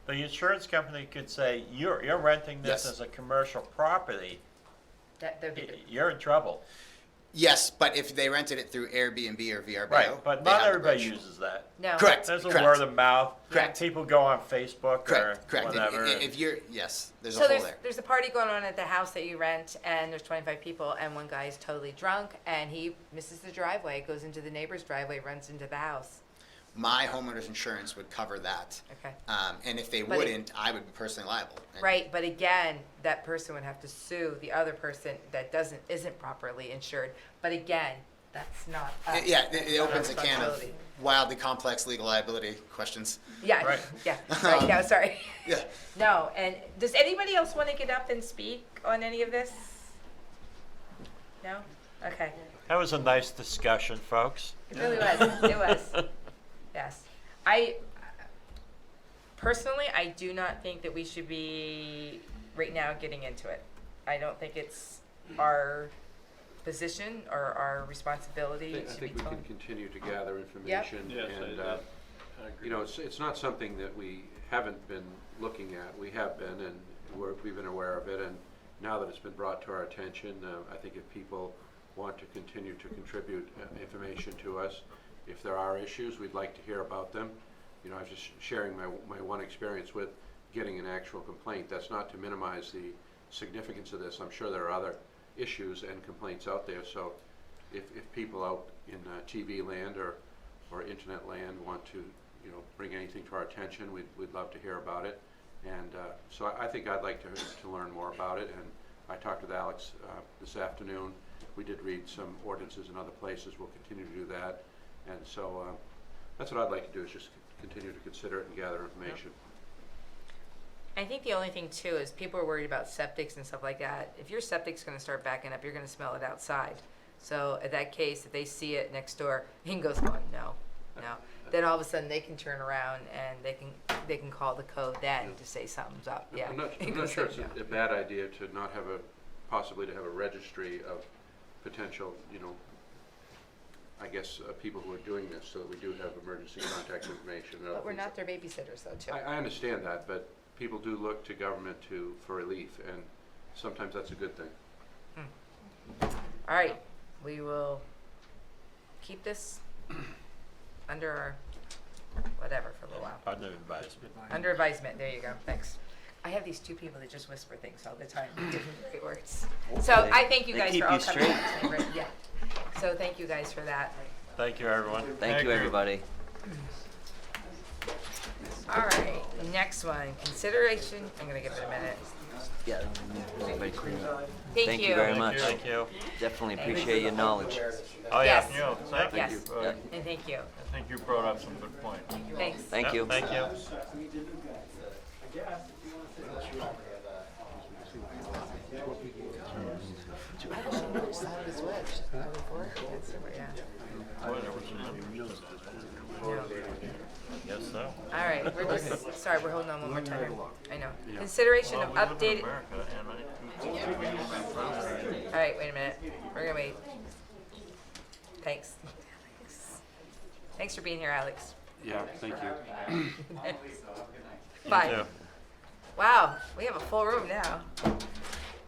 the insurance company could say, you're renting this Yes. as a commercial property, That'd be good. you're in trouble. Yes, but if they rented it through Airbnb or VRBO, Right, but they not have everybody coverage. uses that. No. Correct. There's a correct. word of mouth. Correct. People go on Facebook Correct. or Correct. whatever. If you're there's a So hole there. there's a party going on at the house that you rent, and there's 25 people, and one guy is totally drunk, and he misses the driveway, goes into the neighbor's driveway, runs into the house. My homeowner's insurance would cover that. Okay. And if they But wouldn't, I would be personally liable. And Right, but again, that person would have to sue the other person that isn't properly insured. But again, that's not us. Yeah, That's it not our opens a can of responsibility. wildly complex legal liability questions. Yeah, Right. yeah, right, no, sorry. Yeah. No, and does anybody else want to get up and speak on any of this? No? Okay. That was a nice discussion, folks. It really was. It was. Yes. Personally, I do not think that we should be right now getting into it. I don't think it's our position or our responsibility I to be think we telling. can continue to gather information. Yes, And, I agree. it's not something that we haven't been looking at. We have been, and we've been aware of it. And now that it's been brought to our attention, I think if people want to continue to contribute information to us, if there are issues, we'd like to hear about them. I was just sharing my one experience with getting an actual complaint. That's not to minimize the significance of this. I'm sure there are other issues and complaints out there. So if people out in TV land or internet land want to, bring anything to our attention, we'd love to hear about it. And so I think I'd like to learn more about it. And I talked with Alex this afternoon. We did read some ordinances in other places. We'll continue to do that. And so that's what I'd like to do, is just continue to consider it and gather information. I think the only thing too is people are worried about septics and stuff like that. If your septic's going to start backing up, you're going to smell it outside. So in that case, if they see it next door, he goes going, no. Then all of a sudden they can turn around and they can call the code then to say something's up. Yeah. I'm not sure it's a bad idea to not have possibly to have a registry of potential, I guess, people who are doing this, so that we do have emergency contact information. But we're not their babysitters though, too. I understand that, but people do look to government for relief, and sometimes that's a good thing. All right, we will keep this under our whatever for a little while. Under advisement. Under advisement, there you go, thanks. I have these two people that just whisper things all the time, different great words. So I thank you They guys keep for all you coming. straight. Yeah. So thank you guys for that. Thank you, everyone. Thank you, everybody. All right, next one, consideration, I'm gonna give it a minute. Yeah, everybody clean up. Thank you. very much. Thank you. Definitely appreciate your knowledge. Oh, yeah. Yes. Thank Yes. you. And thank you. I think you brought up some good points. Thanks. Thank you. Thank you. Yes, so. All right, we're just, sorry, we're holding on one more time. I know. Consideration of updated, all right, wait a minute. We're gonna wait. Thanks. Thanks for being here, Alex. Yeah, thank you. Bye. Wow, we have a full room now.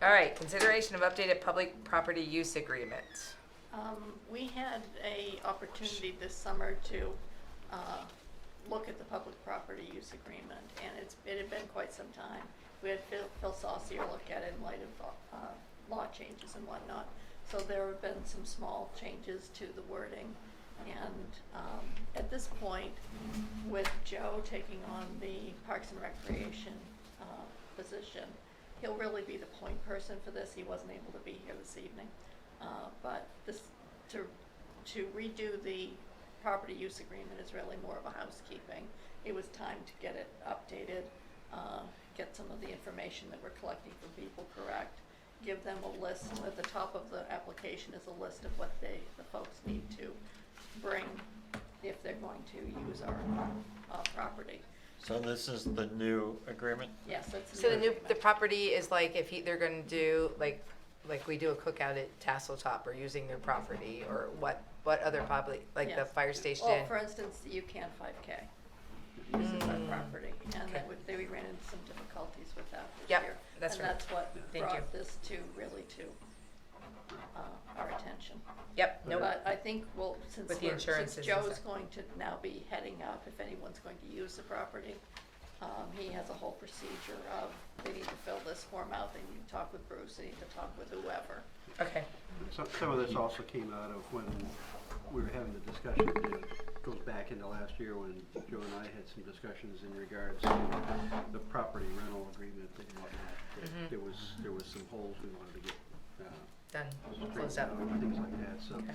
All right, consideration of updated public property use agreement. We had a opportunity this summer to look at the public property use agreement, and it had been quite some time. We had Phil Saucier look at it in light of law changes and whatnot. So there have been some small changes to the wording. And at this point, with Joe taking on the Parks and Recreation position, he'll really be the point person for this. He wasn't able to be here this evening. But this, to redo the property use agreement is really more of a housekeeping. It was time to get it updated, get some of the information that we're collecting from people correct, give them a list. At the top of the application is a list of what the folks need to bring if they're going to use our property. So this is the new agreement? Yes, that's So the property is like if they're gonna do, like we do a cookout at Tassel Top or using their property, or what other public, like the Yes. fire station? Well, for instance, the UCAN 5K uses our property, and we ran into some difficulties with that this Yep, year. that's And right. that's what Thank you. brought this to our attention. Yep, nope. But I think, well, since With the insurances and Joe's stuff. going to now be heading up, if anyone's going to use the property, he has a whole procedure of, they need to fill this form out, they need to talk with Bruce, they need to talk with whoever. Okay. Some of this also came out of when we were having the discussion, it goes back into last year when Joe and I had some discussions in regards to the property rental agreement and whatnot. Mhm. There was some holes we wanted to get Done, straightened close out, up. things like that. So Okay.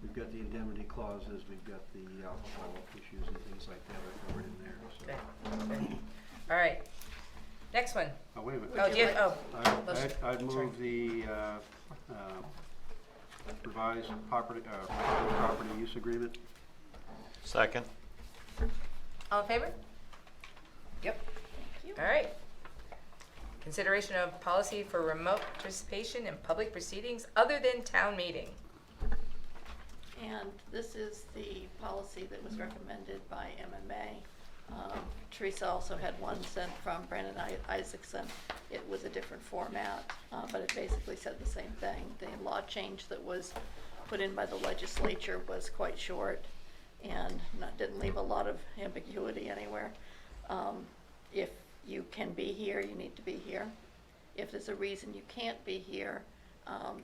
we've got the indemnity clauses, we've got the alcohol issues and things like that are covered in there. So. Good. All right. Next one. Oh, wait a minute. Oh, do you have, motion. I'd move the revised property use agreement. Second. All in favor? Yep. All right. Consideration of policy for remote participation in public proceedings other than town meeting. And this is the policy that was recommended by MMA. Teresa also had one sent from Brandon Isaacson. It was a different format, but it basically said the same thing. The law change that was put in by the legislature was quite short and didn't leave a lot of ambiguity anywhere. If you can be here, you need to be here. If there's a reason you can't be here,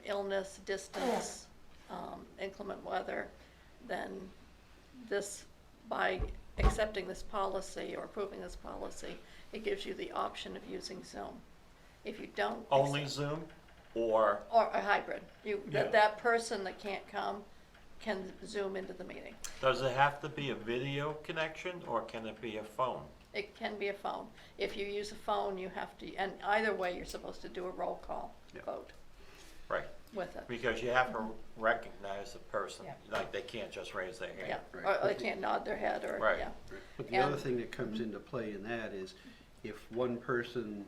illness, distance, inclement weather, then this, by accepting this policy or approving this policy, it gives you the option of using Zoom. If you don't. Only Zoom or? Or a hybrid. That person that can't come can Zoom into the meeting. Does it have to be a video connection or can it be a phone? It can be a phone. If you use a phone, you have to, and either way, you're supposed to do a roll call vote Right. with it. Because you have to recognize the person, Yeah. like they can't just raise their hand. Yeah, or they can't nod their head, or, Right. yeah. But the other thing that comes into play in that is if one person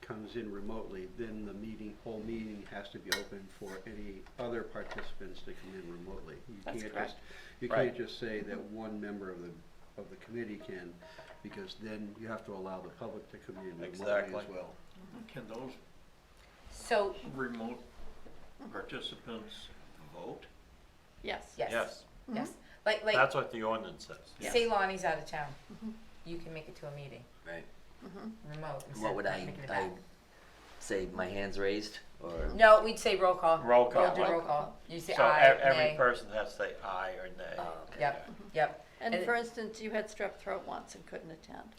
comes in remotely, then the whole meeting has to be open for any other participants to come in remotely. That's correct. You Right. can't just say that one member of the committee can, because then you have to allow the public to come in remotely Exactly. as well. Can those So, remote participants vote? Yes. yes. Yes. Yes. Like, That's what the ordinance says. say Lonnie's out of town. You can make it to a meeting, Right. remote. instead What of would I making it back. say? My hands raised, or No, we'd say roll call. Roll call. We'll do roll call. You say So aye, every nay. person has to say aye or nay. okay. Yep, yep. And And for instance, you had strep throat once and couldn't attend.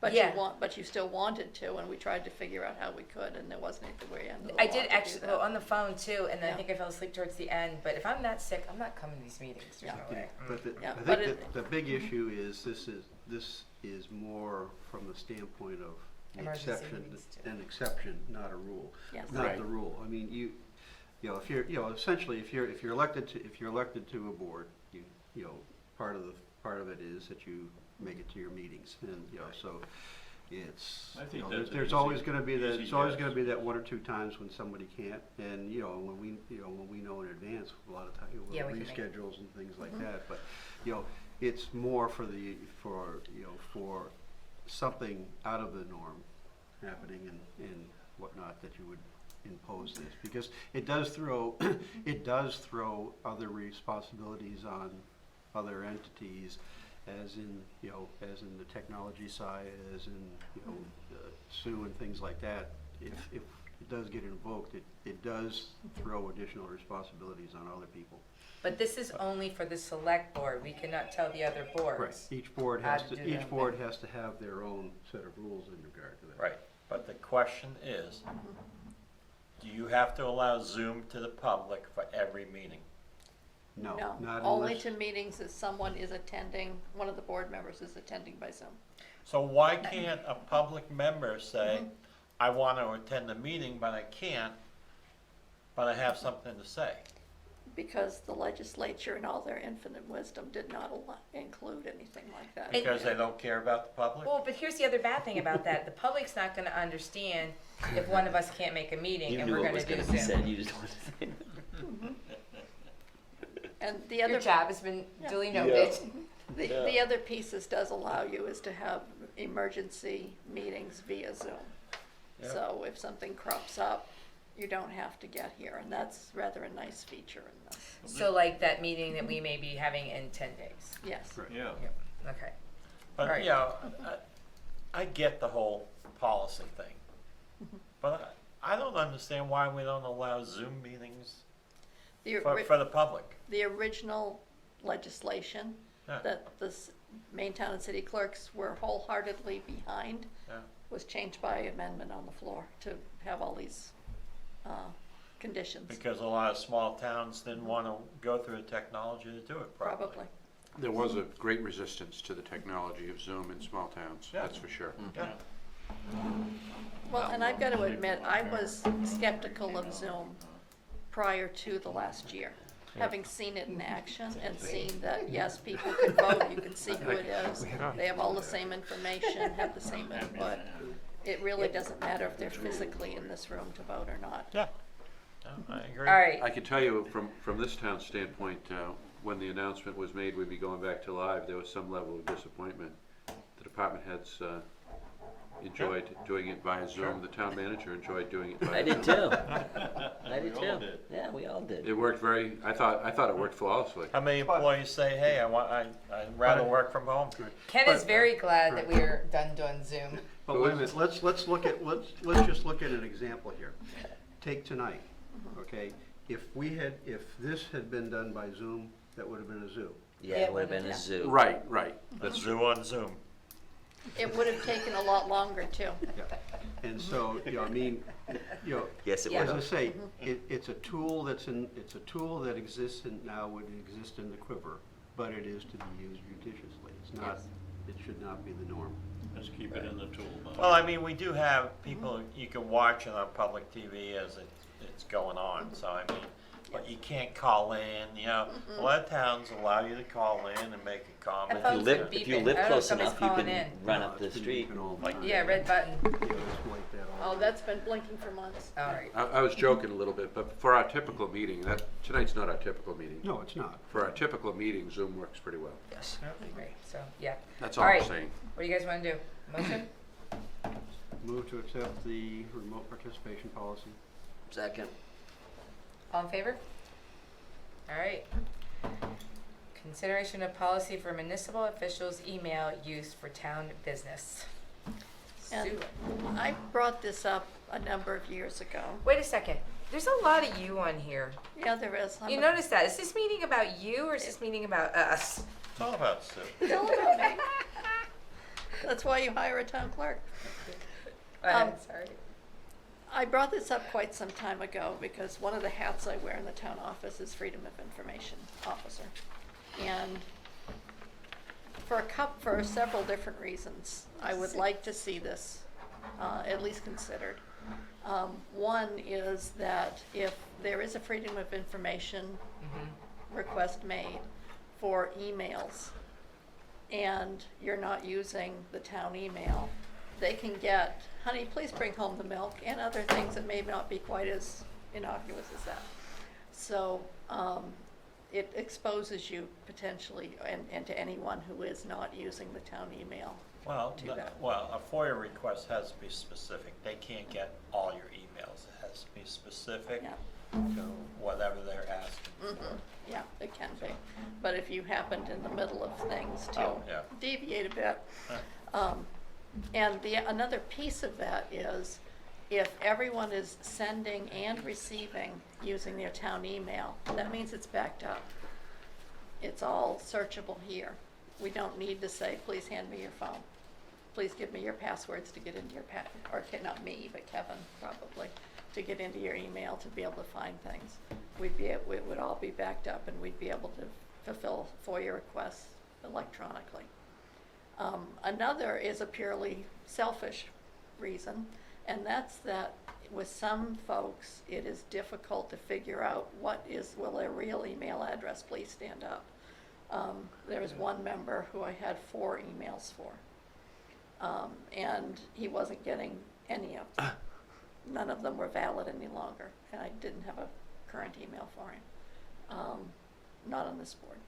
But Yeah. but you still wanted to, and we tried to figure out how we could, and there wasn't anything we ended I did actually, well, on the phone too, and then I think I fell asleep towards the end, but if I'm that sick, I'm not coming to these meetings, there's no way. But Yeah, I but think the big issue is this is more from the standpoint of the Emergency exception, meetings, too. an exception, not a rule. Yes. Not Right. the rule. I mean, you know, if you're, you know, essentially, if you're elected to a board, you know, part of it is that you make it to your meetings, and, you know, so it's, I think you know, that's an there's easy- always gonna be easy there's always yes. gonna be that one or two times when somebody can't, and, you know, when we know in advance, a lot of times, Yeah, we'll we can make- reschedules and things like that, but, you know, it's more for for something out of the norm happening and whatnot that you would impose this, because it does throw other responsibilities on other entities, as in the technology side, as in, Sue and things like that. If it does get invoked, it does throw additional responsibilities on other people. But this is only for the select board, we cannot tell the other boards. Right, each board how has to do to, their each own board thing. has to have their own set of rules in regard to that. Right, but the question is, do you have to allow Zoom to the public for every meeting? No, No, not only unless, to meetings if someone is attending, one of the board members is attending by Zoom. So why can't a public member say, I want to attend the meeting, but I can't, but I have something to say? Because the legislature in all their infinite wisdom did not include anything like that. Because they don't care about the public? Well, but here's the other bad thing about that, the public's not gonna understand if one of us can't make a meeting You and knew we're what gonna was do gonna be said, Zoom. you just wanted to say it. And the other. Your job has been Yeah. duly noted. The other piece this does allow you is to have emergency meetings via Zoom. Yeah. So if something crops up, you don't have to get here, and that's rather a nice feature in this. So like that meeting that we may be having in 10 days. Yes. Yeah. Okay. But, Right. you know, I get the whole policy thing, but I don't understand why we don't allow Zoom meetings The for the public. The original legislation Yeah. that the Maine Town and City Clerks were wholeheartedly behind Yeah. was changed by amendment on the floor to have all these conditions. Because a lot of small towns didn't want to go through the technology to do it properly. Probably. There was a great resistance to the technology of Zoom in small towns, Yeah. that's for sure. Yeah. Well, and I've got to admit, I was skeptical of Zoom prior to the last year. Having seen it in action and seeing that, yes, people can vote, you can see who it is, they have all the same information, have the same input. It really doesn't matter if they're physically in this room to vote or not. Yeah. I agree. All right. I can tell you from this town's standpoint, when the announcement was made we'd be going back to live, there was some level of disappointment. The department heads enjoyed doing it via Zoom. The town manager enjoyed doing it via Zoom. I did too. I did We all too. did. Yeah, we all did. It worked I thought it worked flawlessly. How many employees say, hey, I'd rather work from home? Ken is very glad that we're done doing Zoom. but wait a minute, let's just look at an example here. Take tonight, okay? If this had been done by Zoom, that would have been a zoo. Yeah, it would have been a zoo. Right. The Zoo on Zoom. It would have taken a lot longer too. And so, I mean, Yes, it Yeah. would as I have. say, it's a tool that exists and now would exist in the quiver, but it is to be used judiciously. It's not, it should not be the norm. Just keep it in the toolbox. Well, I mean, we do have people, you can watch it on public TV as it's going on, so I mean, but you can't call in, A lot of towns allow you to call in and make a comment. phone's been If beeping. you I live don't know if close somebody's enough, you calling can in. run up the street. Yeah, red button. Oh, that's been blinking for months. All right. I was joking a little bit, but for our typical meeting, tonight's not our typical meeting. No, it's not. For our typical meeting, Zoom works pretty well. Yes. Great, so, yeah. That's all I'm right. saying. What do you guys want to do? Motion? Move to accept the remote participation policy. Second. All in favor? All right. Consideration of policy for municipal officials' email use for town business. And Sue. I brought this up a number of years ago. Wait a second. There's a lot of you on here. Yeah, there is. You notice that? Is this meeting about you or is this meeting about us? It's all about Sue. It's all about me. That's why you hire a town clerk. Go ahead, sorry. I brought this up quite some time ago because one of the hats I wear in the town office is Freedom of Information Officer. And for several different reasons, I would like to see this at least considered. One is that if there is a Freedom of Information request made for emails and you're not using the town email, they can get, honey, please bring home the milk, and other things that may not be quite as innocuous as that. So it exposes you potentially and to anyone who is not using the town email Well, to that. well, a FOIA request has to be specific. They can't get all your emails. It has to be specific to whatever they're asking for. Yeah, it can be. But if you happened in the middle of things to deviate a bit. And another piece of that is if everyone is sending and receiving using their town email, that means it's backed up. It's all searchable here. We don't need to say, please hand me your phone. Please give me your passwords to get into your or not me, but Kevin probably, to get into your email to be able to find things. It would all be backed up and we'd be able to fulfill FOIA requests electronically. Another is a purely selfish reason, and that's that with some folks, it is difficult to figure out will their real email address please stand up. There was one member who I had 4 emails for, and he wasn't getting any of them. None of them were valid any longer, and I didn't have a current email for him, not on this board.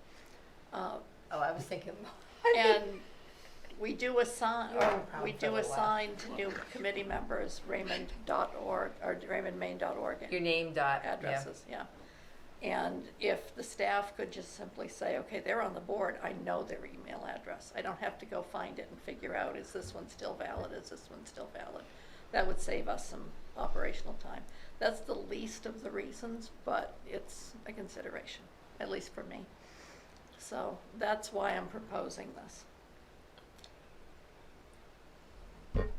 I was thinking. And we do assign to new committee members Raymond.org or RaymondMaine.org. Your name dot addresses, yeah. And if the staff could just simply say, okay, they're on the board, I know their email address. I don't have to go find it and figure out, is this one still valid? Is this one still valid? That would save us some operational time. That's the least of the reasons, but it's a consideration, at least for me. So that's why I'm proposing this.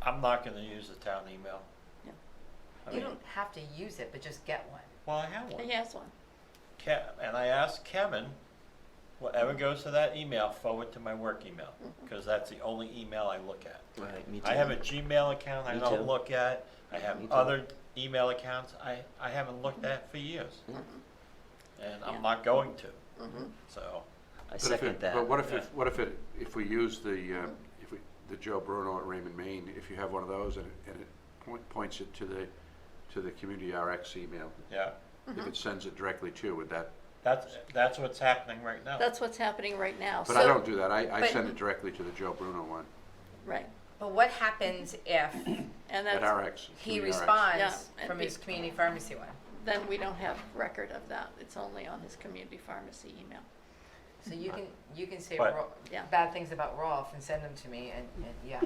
I'm not going to use the town email. Yeah. I You mean, don't have to use it, but just get one. well, I have one. He has one. And I asked Kevin, whatever goes to that email, forward to my work email, because that's the only email I look at. Right, me too. I have a Gmail account I Me don't too. look at. I have Me too. other email accounts I haven't looked at for years. And I'm not going to. So. I second that. But what if we use the Joe Bruno at Raymond Maine, if you have one of those and it points it to the Community RX email? Yeah. If it sends it directly to you, would that? That's what's happening right now. That's what's happening right now. But I don't do that. I send it directly to the Joe Bruno one. Right. But what happens if And At that's, RX. he Community RX. responds Yeah, and from his community pharmacy one? then we don't have record of that. It's only on his community pharmacy email. So you can say But- bad things about Rolf and send them to me, and yeah.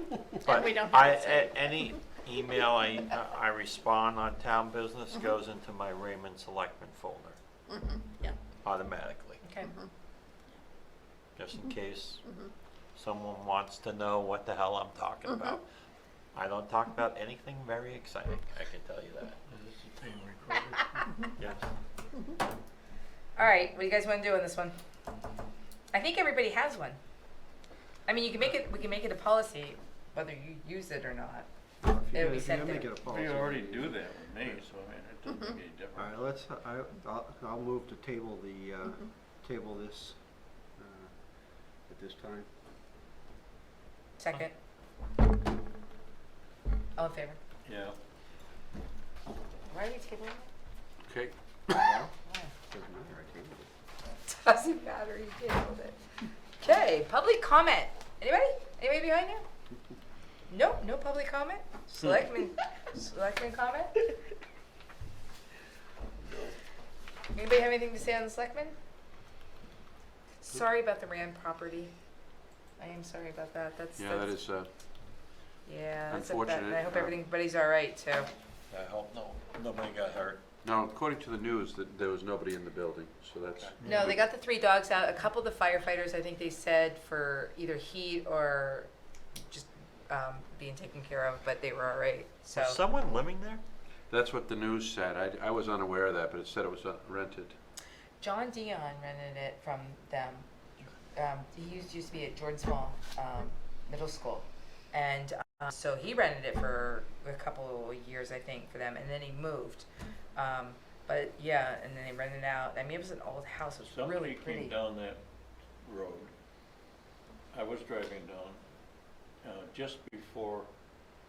But we don't have it any email I respond on town business goes into my Raymond Selectman folder Yeah. automatically, Okay. just in case someone wants to know what the hell I'm talking about. I don't talk about anything very exciting, I can tell you that. Is this being recorded? Yes. All right, what do you guys want to do on this one? I think everybody has one. I mean, we can make it a policy, whether you use it or not. Well, if It'll be you sent make there. it a policy. We already do that with me, so I mean, it doesn't make any All difference. right, I'll move to table table this at this time. Second. All in favor? Yeah. Why are we tabling it? Okay. Doesn't matter, I tabled it. Doesn't matter, you tabled it. Okay, public comment. Anybody? Anybody behind you? Nope, no public comment? Selectmen comment? Anybody have anything to say on the selectmen? Sorry about the Rand property. I am sorry about that. That's Yeah, that is, yeah, that's unfortunate. I hope everybody's all right too. I hope nobody got hurt. Now, according to the news, that there was nobody in the building, so that's. No, they got the 3 dogs out. A couple of the firefighters, I think they said for either heat or just being taken care of, but they were all right. So Was someone living there? That's what the news said. I was unaware of that, but it said it was rented. John Dion rented it from them. He used to be at Jordan Small Middle School, and so he rented it for a couple of years, I think, for them, and then he moved. But yeah, and then they rented out. I mean, it was an old house. It was Somebody really pretty. came down that road. I was driving down just before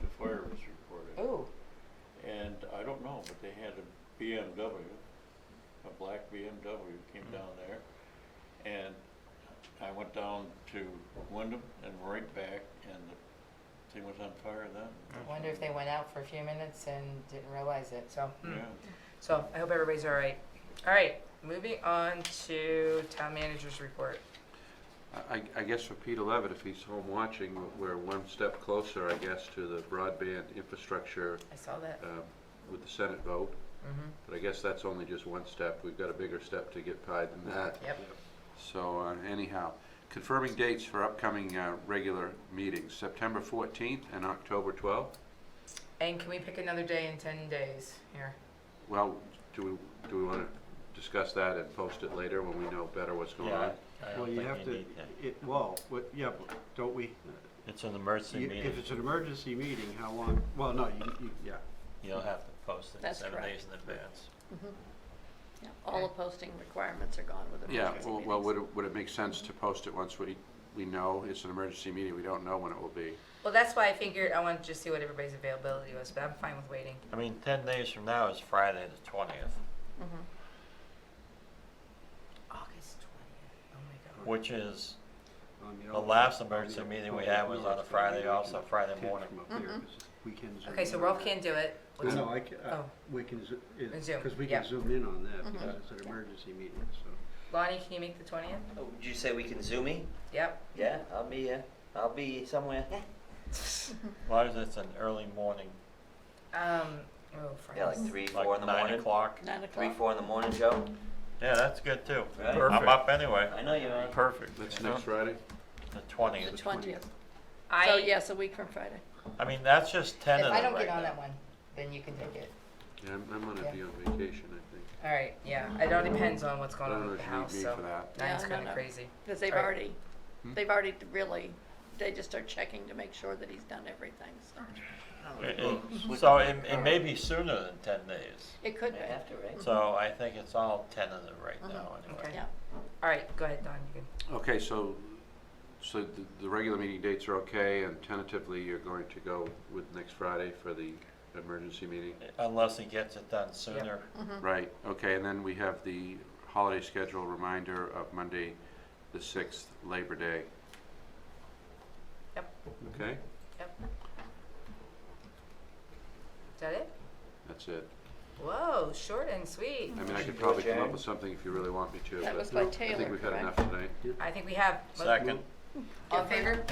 the fire was reported. Ooh. And I don't know, but they had a BMW, a black BMW came down there. And I went down to Wyndham and right back, and the thing was on fire then. I wonder if they went out for a few minutes and didn't realize it. So, Yeah. so I hope everybody's all right. All right, moving on to town manager's report. I guess for Peter Levitt, if he's home watching, we're one step closer, I guess, to the broadband infrastructure I saw that. with the Senate vote. Mhm. But I guess that's only just one step. We've got a bigger step to get by than that. Yep. So anyhow, confirming dates for upcoming regular meetings, September 14th and October 12th. And can we pick another day in 10 days here? Well, do we want to discuss that and post it later when we know better what's going on? Well, you have to, yeah, but don't we? It's an emergency meeting. If it's an emergency meeting, how long, well, no, yeah. You don't have to post it That's 7 correct. days in advance. Yeah, all the posting requirements are gone with Yeah, emergency well, meetings. would it make sense to post it once we know it's an emergency meeting? We don't know when it will be. Well, that's why I figured I wanted to just see what everybody's availability was, but I'm fine with waiting. I mean, 10 days from now is Friday the 20th, August 20th. Oh my God. which is, You the know, last emergency meeting we had was on a Friday, also Friday morning. From up there, 'cause we can zoom Okay, so in Rolf on can't do it. that. What's- No, Oh. we can, Zoom, because we yeah. can zoom in on that because it's an emergency meeting, so. Lonnie, can you make the 20th? Oh, would you say we can zoom me? Yep. Yeah, I'll be somewhere. As long as it's an early morning, Oh, Yeah, like Friday. 3, 4 like in the 9 morning. o'clock. 9 o'clock. 3, 4 in the morning, Joe. Yeah, that's good too. Right. I'm Perfect. up anyway. I know you are. Perfect. That's next Friday? The The 20th. 20th. So, I, yes, a week from Friday. I mean, that's just if tentative I don't right get on now. that one, then you can take it. Yeah, I'm gonna Yeah. be on vacation, I think. All right, yeah. It all depends on what's going I on don't know with the if you need house, me so for that. that's Yeah, kind no. of crazy. Because they've All right. already, Hmm? they've already really, they just are checking to make sure that he's done everything, so. So it may be sooner than 10 days. It could be. I have to, right? So I think it's all tentative right now anyway. Okay. Yeah. All right, go ahead, Don. You can. Okay, so the regular meeting dates are okay, and tentatively you're going to go with next Friday for the emergency meeting? Unless he gets it done sooner. Right, okay, and then we have the holiday schedule reminder of Monday, the 6th, Labor Day. Yep. Okay, Yep. Is that it? that's it. Whoa, short and sweet. I mean, I could probably come up with something if you really want me to, That but was by I Taylor, think we've had correct? enough tonight. I think we have. Second. All in favor?